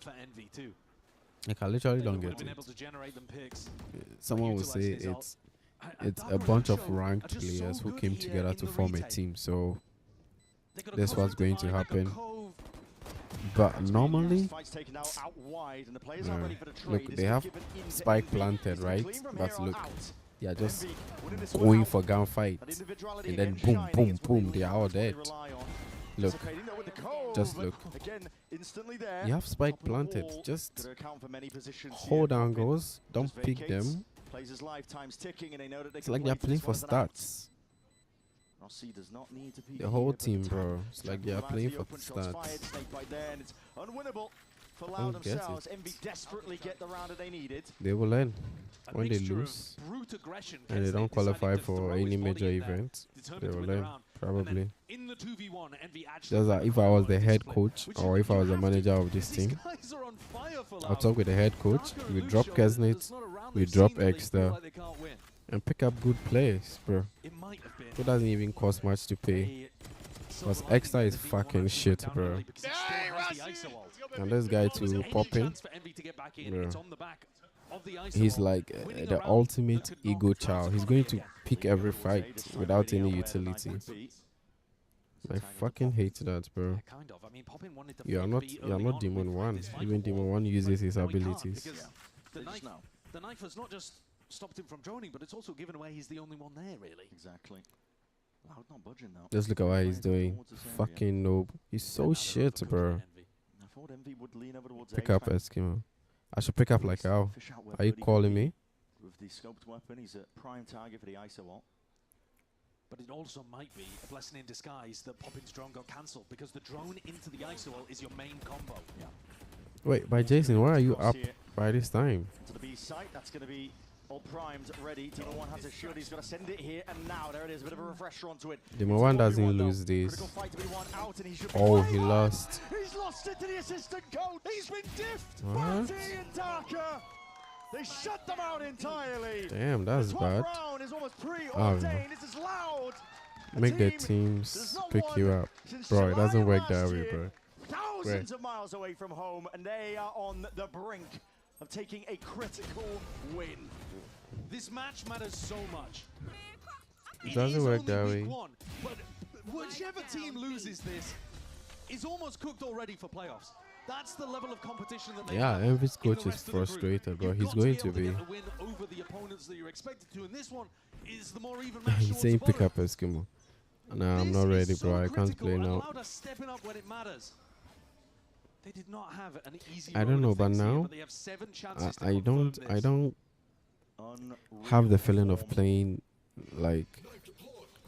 S3: Like, I literally don't get it. Someone will say it's a bunch of ranked players who came together to form a team. So that's what's going to happen. But normally, look, they have spike planted, right? But look, they are just going for gunfight, and then boom, boom, boom, they are all dead. Look, just look. You have spike planted, just hold down goals, don't pick them. It's like they're playing for stats.
S2: Does not need to
S3: The whole team, bro. It's like they are playing for stats.
S2: For
S3: I don't get
S2: themselves.
S3: it.
S2: Envy desperately get the round that they needed.
S3: They will learn when they lose and they don't qualify for any major event. They will learn, probably. Just like if I was the head coach or if I was the manager of this team, I'll talk with the head coach. We drop Kesnet, we drop Extra, and pick up good players, bro. It doesn't even cost much to pay. Because Extra is fucking shit, bro. And this guy too popping. Bro. He's like the ultimate ego child. He's going to pick every fight without any utility. I fucking hate that, bro. You're not Daemon-1. Even Daemon-1 uses his abilities.
S1: The knife has not just stopped him from joining, but it's also given away he's the only one there, really.
S2: Exactly. Loud not budging now.
S3: Just look at what he's doing. Fucking noob. He's so shit, bro.
S2: I thought Envy would lean over towards
S3: Pick up Eskimo. I should pick up like how? Are you calling me?
S2: With the scoped weapon, he's a prime target for the ISO ult.
S1: But it also might be a blessing in disguise that Poppin's drone got cancelled, because the drone into the ISO ult is your main combo.
S2: Yeah.
S3: Wait, by Jason, why are you up by this time?
S2: To the B site, that's going to be all primed, ready. Daemon-1 has a shield, he's got to send it here, and now there it is, a bit of a refresher onto it.
S3: Daemon-1 doesn't lose this. Oh, he lost.
S11: He's lost it to the assistant coach. He's been diffed.
S3: What?
S11: Barty and Darker. They shut them out entirely.
S3: Damn, that's bad.
S11: Round is almost preordained. This is Loud.
S3: Make the teams pick you up. Bro, it doesn't work that way, bro.
S2: Thousands of miles away from home, and they are on the brink of taking a critical win.
S1: This match matters so much.
S3: It doesn't work that way.
S1: But whichever team loses this is almost cooked already for playoffs. That's the level of competition that they have.
S3: Envy's coach is frustrated, bro. He's going to be.
S1: Win over the opponents that you're expected to, and this one is the more even match.
S3: He's saying pick up Eskimo. Nah, I'm not ready, bro. I can't play now.
S1: Stepping up when it matters. They did not have an easy
S3: I don't know, but now I don't have the feeling of playing like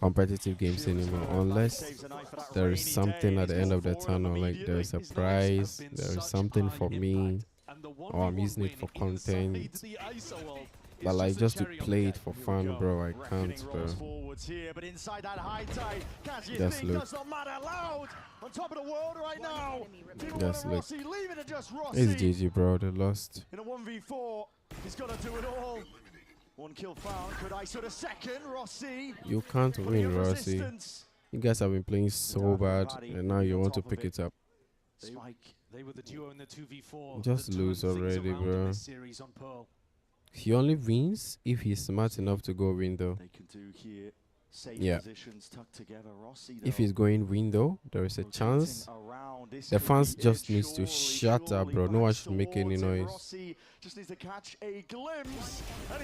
S3: competitive games anymore, unless there is something at the end of the tunnel, like there's a prize, there is something for me, or I'm using it for content. But like just to play it for fun, bro, I can't, bro. Just look.
S11: On top of the world right now.
S3: Just look. It's GG, bro. They lost.
S11: In a 1v4, he's got to do it all. One kill found. Could ISO the second? Rossi.
S3: You can't win, Rossi. You guys have been playing so bad, and now you want to pick it up.
S1: Spike. They were the duo in the 2v4.
S3: Just lose already, bro. He only wins if he's smart enough to go window. Yeah. If he's going window, there is a chance. The fans just needs to shut up, bro. No one should make any noise.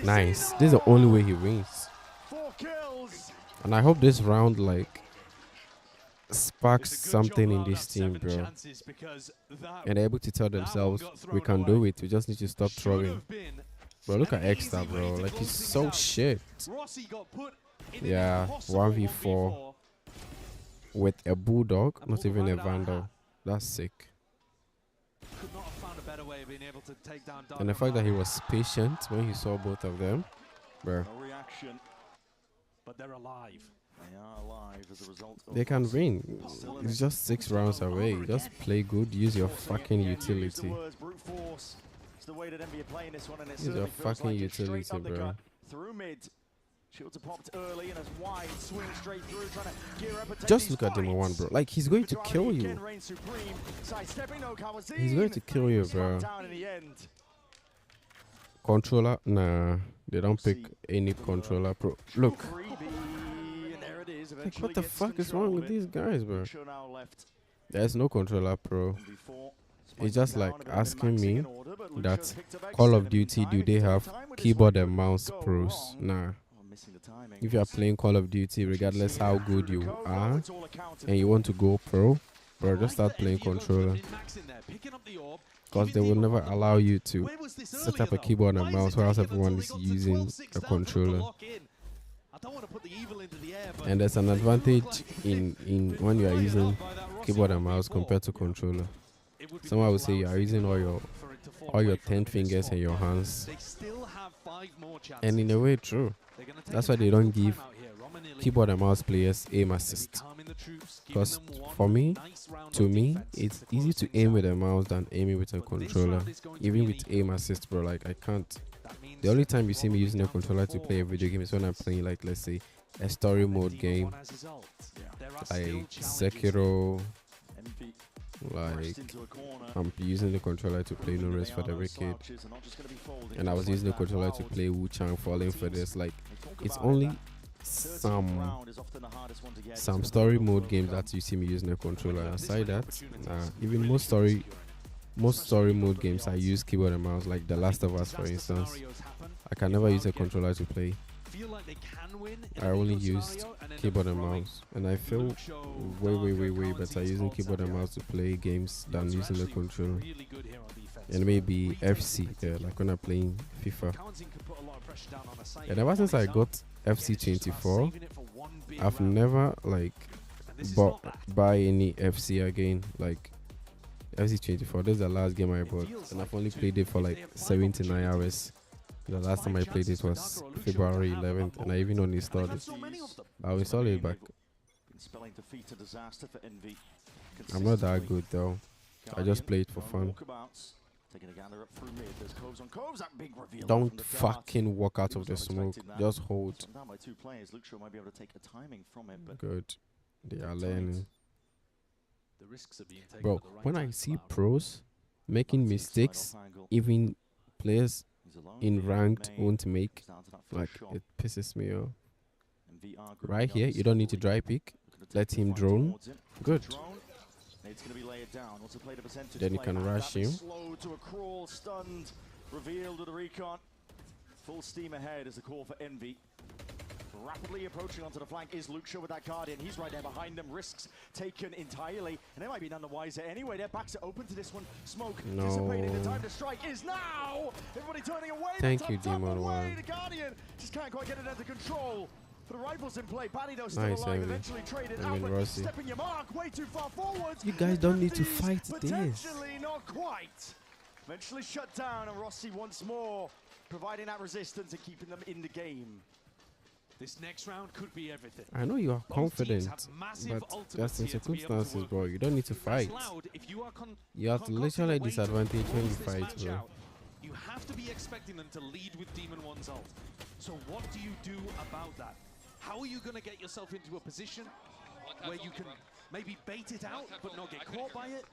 S3: Nice. This is the only way he wins. And I hope this round like sparks something in this team, bro. And they're able to tell themselves, we can do it. We just need to stop throwing. Bro, look at Extra, bro. Like, he's so shit. Yeah, 1v4 with a Bulldog, not even a Vandal. That's sick. And the fact that he was patient when he saw both of them, bro.
S2: No reaction.
S1: But they're alive.
S2: They are alive as a result.
S3: They can win. It's just 6 rounds away. Just play good. Use your fucking utility. Use your fucking utility, bro.
S2: Through mid. Shields are popped early and as wide swing straight through, trying to gear up.
S3: Just look at Daemon-1, bro. Like, he's going to kill you. He's going to kill you, bro. Controller? Nah, they don't pick any controller, bro. Look. Like, what the fuck is wrong with these guys, bro? There's no controller, pro. It's just like asking me that Call of Duty, do they have keyboard and mouse pros? Nah. If you are playing Call of Duty, regardless how good you are, and you want to go pro, bro, just start playing controller. Because they will never allow you to set up a keyboard and mouse while everyone is using a controller. And there's an advantage in when you are using keyboard and mouse compared to controller. Someone will say you are using all your 10 fingers and your hands. And in a way, true. That's why they don't give keyboard and mouse players aim assist. Because for me, to me, it's easy to aim with a mouse than aiming with a controller. Even with aim assist, bro, like I can't. The only time you see me using a controller to play a video game is when I'm playing, like, let's say, a story mode game like Sekiro. Like I'm using the controller to play No Rest for the Wicked, and I was using the controller to play Wu Chang Falling for this. Like it's only some story mode games that you see me using a controller. Aside that, even most story mode games I use keyboard and mouse. Like The Last of Us, for instance, I can never use a controller to play. I only used keyboard and mouse, and I feel way better using keyboard and mouse to play games than using the controller. And maybe FC, like when I'm playing FIFA. And ever since I got FC24, I've never like buy any FC again. Like FC24, this is the last game I bought, and I've only played it for like 79 hours. The last time I played it was February 11th, and I even uninstalled it. I'll install it back. I'm not that good though. I just play it for fun. Don't fucking walk out of the smoke. Just hold. Good. They are learning. Bro, when I see pros making mistakes, even players in ranked won't make, like, it pisses me off. Right here, you don't need to dry pick. Let him drone. Good. Then you can rush him.
S2: Slow to a crawl, stunned, revealed with a recon. Full steam ahead is the call for Envy. Rapidly approaching onto the flank is Luxio with that Guardian. He's right there behind them. Risks taken entirely. And they might be none the wiser anyway. Their backs are open to this one. Smoke dissipating. The time to strike is now. Everybody turning away.
S3: Thank you, Daemon-1.
S2: The Guardian just can't quite get it under control. For the rivals in play, Paddy though still
S3: nice,
S2: alive. Eventually traded out, but
S3: Rossi.
S2: stepping your mark way too far forwards.
S3: You guys don't need to fight this.
S2: Potentially not quite. Eventually shut down, and Rossi once more providing that resistance and keeping them in the game.
S1: This next round could be everything.
S3: I know you are confident, but that's in circumstances, bro. You don't need to fight. You have to literally disadvantage when you fight, bro.
S1: You have to be expecting them to lead with Daemon-1's ult. So what do you do about that? How are you going to get yourself into a position where you can maybe bait it out but not get caught by it?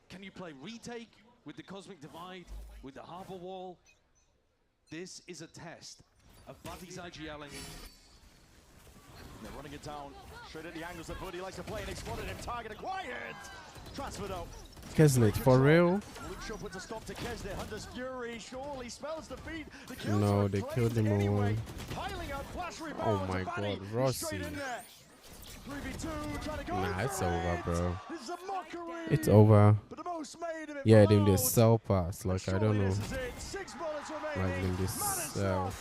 S1: Can you play retake with the Cosmic Divide, with the Harbor Wall? This is a test of Buddy's IGLing.
S2: They're running it down, straight at the angles that Buddy likes to play, and they spotted him. Target acquired. Transfer though.
S3: Kesnet, for real?
S2: Luxio puts a stop to Kesnet. Hunter's Fury surely spells defeat. The
S3: No, they killed him on one. Oh my
S2: god,
S3: Rossi.
S2: 3v2, trying to go
S3: nah, it's over, bro.
S2: This is a mockery.
S3: It's over.
S2: But the most made of it
S3: Yeah, then they sell pass. Like, I don't know. Like, then they sell.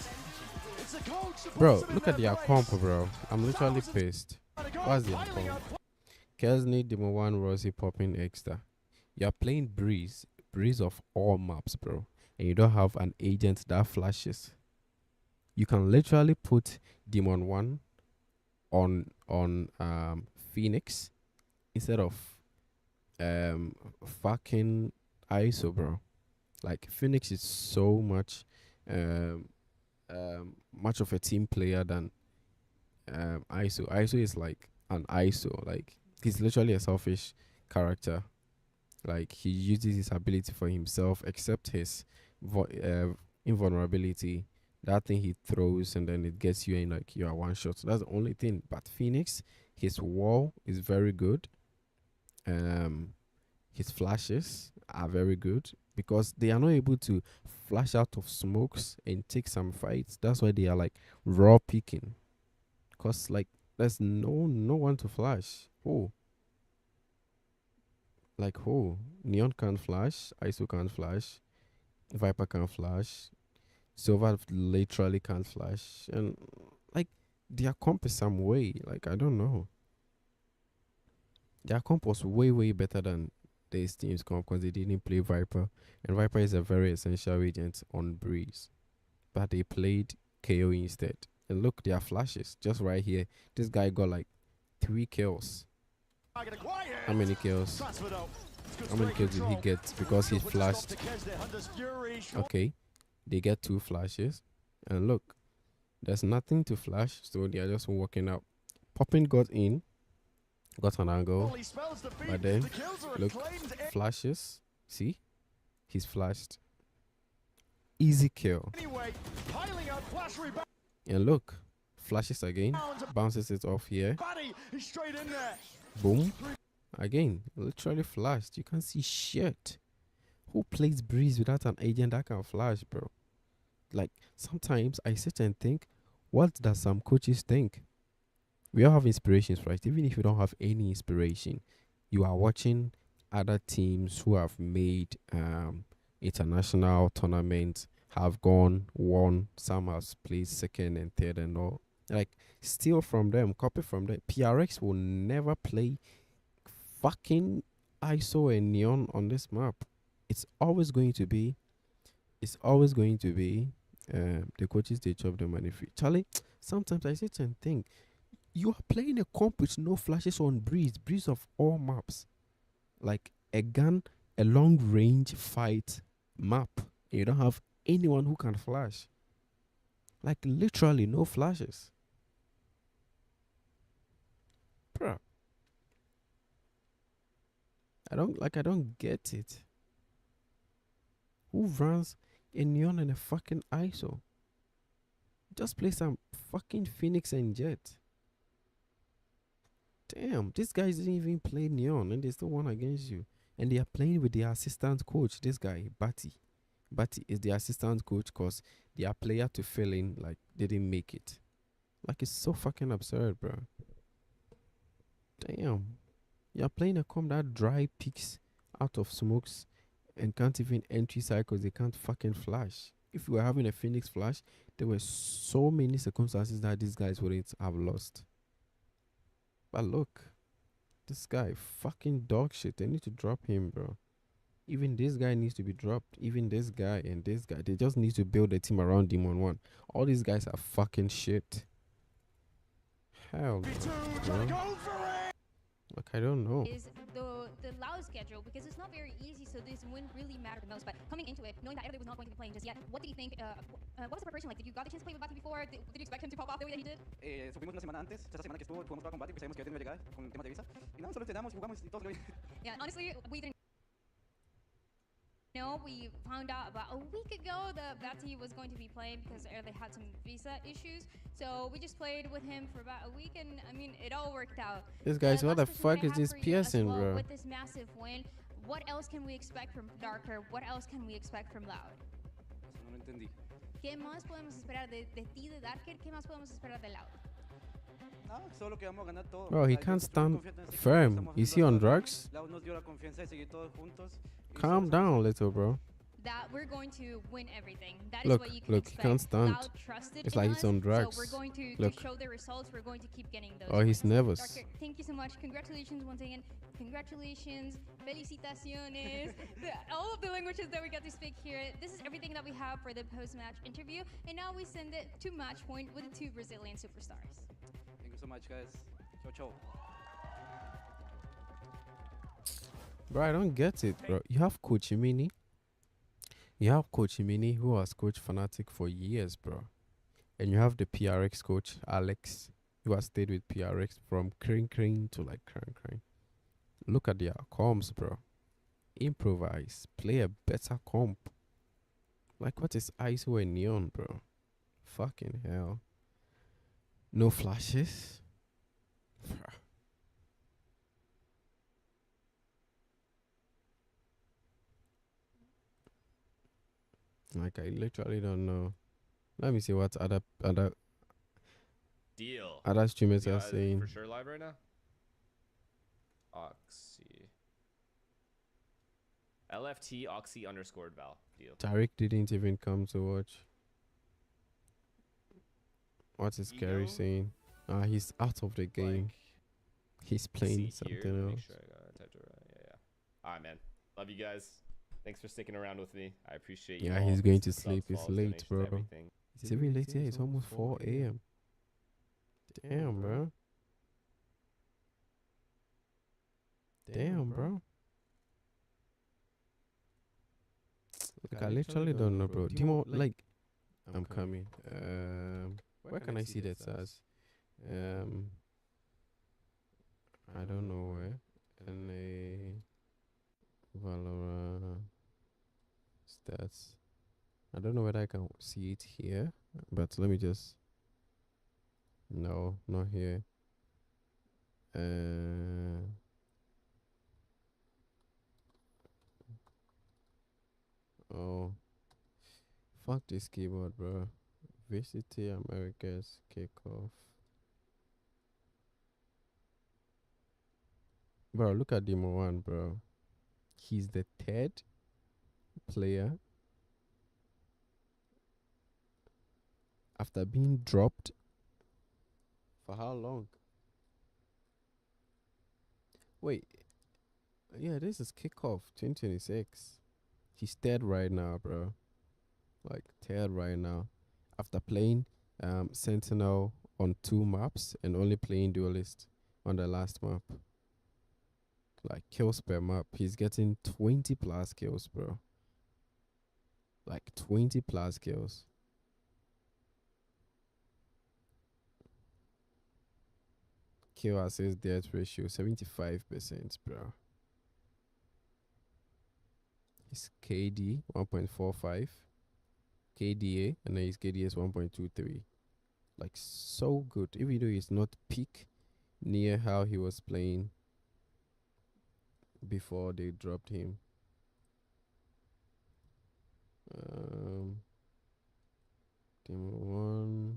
S3: Bro, look at their comp, bro. I'm literally pissed. What's their comp? Kesnet, Daemon-1, Rossi popping extra. You're playing Breeze of all maps, bro, and you don't have an agent that flashes. You can literally put Daemon-1 on Phoenix instead of fucking ISO, bro. Like, Phoenix is so much much of a team player than ISO. ISO is like an ISO. Like, he's literally a selfish character. Like, he uses his ability for himself, except his invulnerability. That thing he throws and then it gets you in, like, you are one shot. So that's the only thing. But Phoenix, his wall is very good. His flashes are very good because they are not able to flash out of smokes and take some fights. That's why they are like raw picking. Cause like there's no one to flash. Oh. Like who? Neon can't flash, ISO can't flash, Viper can't flash, Silver literally can't flash, and like their comp is some way. Like I don't know. Their comp was way better than this team's comp because they didn't play Viper, and Viper is a very essential agent on Breeze, but they played KO instead. And look, their flashes just right here. This guy got like 3 kills. How many kills? How many kills did he get? Because he flashed. Okay, they get 2 flashes, and look, There's nothing to flash, so they are just walking out. Poppin got in, got an angle, but then look, flashes. See, he's flashed. Easy kill. And look, flashes again, bounces it off here. Boom. Again, literally flashed. You can't see shit. Who plays Breeze without an agent that can flash, bro? Like, sometimes I sit and think, what does some coaches think? We all have inspirations, right? Even if you don't have any inspiration, you are watching other teams who have made international tournaments, have gone, won, some have placed second and third and all. Like, steal from them, copy from them. PRX will never play fucking ISO and Neon on this map. It's always going to be the coaches, they chop the money free. Charlie, sometimes I sit and think, you are playing a comp with no flashes on Breeze of all maps. Like a gun, a long range fight map. You don't have anyone who can flash. Like literally no flashes. Bruh. I don't get it. Who runs a Neon and a fucking ISO? Just play some fucking Phoenix and Jet. Damn, these guys didn't even play Neon and they still won against you. And they are playing with their assistant coach, this guy, Batty. Batty is the assistant coach because their player to fill in, like, didn't make it. Like, it's so fucking absurd, bro. Damn. You're playing a comp that dry peaks out of smokes and can't even entry cycles. They can't fucking flash. If we were having a Phoenix flash, there were so many circumstances that these guys wouldn't have lost. But look, this guy, fucking dog shit. They need to drop him, bro. Even this guy needs to be dropped. Even this guy and this guy. They just need to build a team around Daemon-1. All these guys are fucking shit. Hell no, bro. Like, I don't know.
S16: Is the Loud schedule, because it's not very easy, so this wouldn't really matter the most. But coming into it, knowing that Everly was not going to be playing just yet, what did you think? What was the preparation like? Did you got the chance to play with Bati before? Did you expect him to pop off the way that he did?
S17: Supimos una semana antes, esa semana que estuvo, jugamos con Bati porque sabíamos que iba a llegar con temas de visa. Y nada, solo entrenamos, jugamos y todo salió bien.
S16: Yeah, honestly, we didn't know. We found out about a week ago that Bati was going to be playing because they had some visa issues. So we just played with him for about a week, and I mean, it all worked out.
S3: This guy's, what the fuck is this piercing, bro?
S16: With this massive win, what else can we expect from Darker? What else can we expect from Loud?
S17: No lo entendí.
S16: ¿Qué más podemos esperar de ti, de Darker? ¿Qué más podemos esperar de Loud?
S17: No, solo que vamos a ganar todo.
S3: Bro, he can't stand firm. Is he on drugs?
S17: Loud nos dio la confianza de seguir todos juntos.
S3: Calm down a little, bro.
S16: That we're going to win everything. That
S3: Look,
S16: is what you can
S3: look,
S16: expect.
S3: he can't stand.
S16: Loud trusted
S3: It's
S16: in
S3: like
S16: us,
S3: he's on drugs.
S16: So we're going to
S3: Look.
S16: show the results. We're going to keep getting those.
S3: Oh, he's
S16: wins.
S3: nervous.
S16: Darker, thank you so much. Congratulations once again. Congratulations. Felicitaciones. All of the languages that we got to speak here. This is everything that we have for the post-match interview. And now we send it to match point with the two Brazilian superstars.
S17: Thank you so much, guys. Ciao, ciao.
S3: Bro, I don't get it, bro. You have Coach Imini. You have Coach Imini, who has coached Fnatic for years, bro. And you have the PRX coach, Alex, who has stayed with PRX from Kring to like Kring. Look at their comps, bro. Improvise. Play a better comp. Like, what is ISO and Neon, bro? Fucking hell. No flashes? Like, I literally don't know. Let me see what other
S18: Deal.
S3: other streamers
S18: You
S3: are
S18: guys
S3: saying.
S18: for sure live right now. Oxy. LFT Oxy underscored Val. Deal.
S3: Tariq didn't even come to watch. What is Gary saying? He's out of the game. He's playing something else.
S18: Sure I typed it right. Yeah. All right, man. Love you guys. Thanks for sticking around with me. I appreciate you.
S3: Yeah,
S18: all.
S3: he's going to
S18: Subs,
S3: sleep. It's
S18: follows,
S3: late,
S18: donations,
S3: bro.
S18: everything.
S3: It's even late. Yeah, it's almost 4 a.m. Damn, bro. Damn, bro. Like, I literally don't know, bro. Timo, like, I'm coming. Where can I see that as? I don't know where. NA Valorant stats. I don't know whether I can see it here, but let me just. No, not here. Oh, fuck this keyboard, bro. Varsity Americas kickoff. Bro, look at Daemon-1, bro. He's the third player after being dropped for how long? Wait, yeah, this is kickoff 2026. He's third right now, bro. Like third right now, after playing Sentinel on 2 maps and only playing Duelist on the last map. Like kills per map, he's getting 20 plus kills, bro. Like 20 plus kills. Kill assist death ratio 75%, bro. His KD 1.45, KDA, and then his KDA is 1.23. Like so good, even though he's not peak near how he was playing before they dropped him. Daemon-1.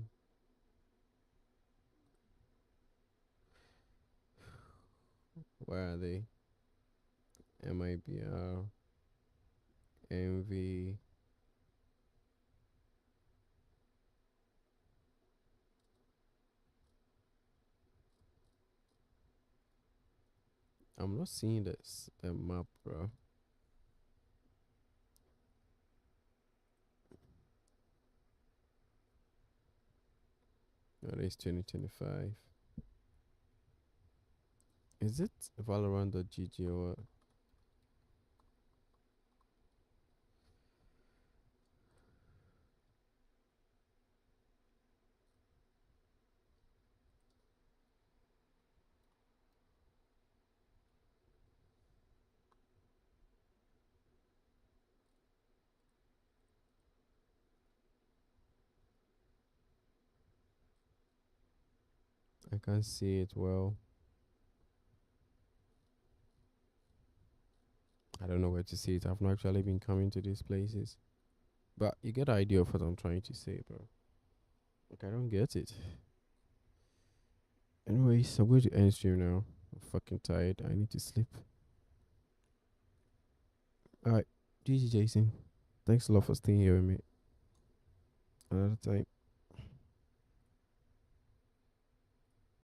S3: Where are they? MIBR, MV. I'm not seeing this the map, bro. That is 2025. Is it Valorant.gg or what? I can't see it well. I don't know where to see it. I've not actually been coming to these places. But you get the idea of what I'm trying to say, bro. Like, I don't get it. Anyways, I'm going to end stream now. I'm fucking tired. I need to sleep. Alright. GG, Jason. Thanks a lot for staying here with me. Another time.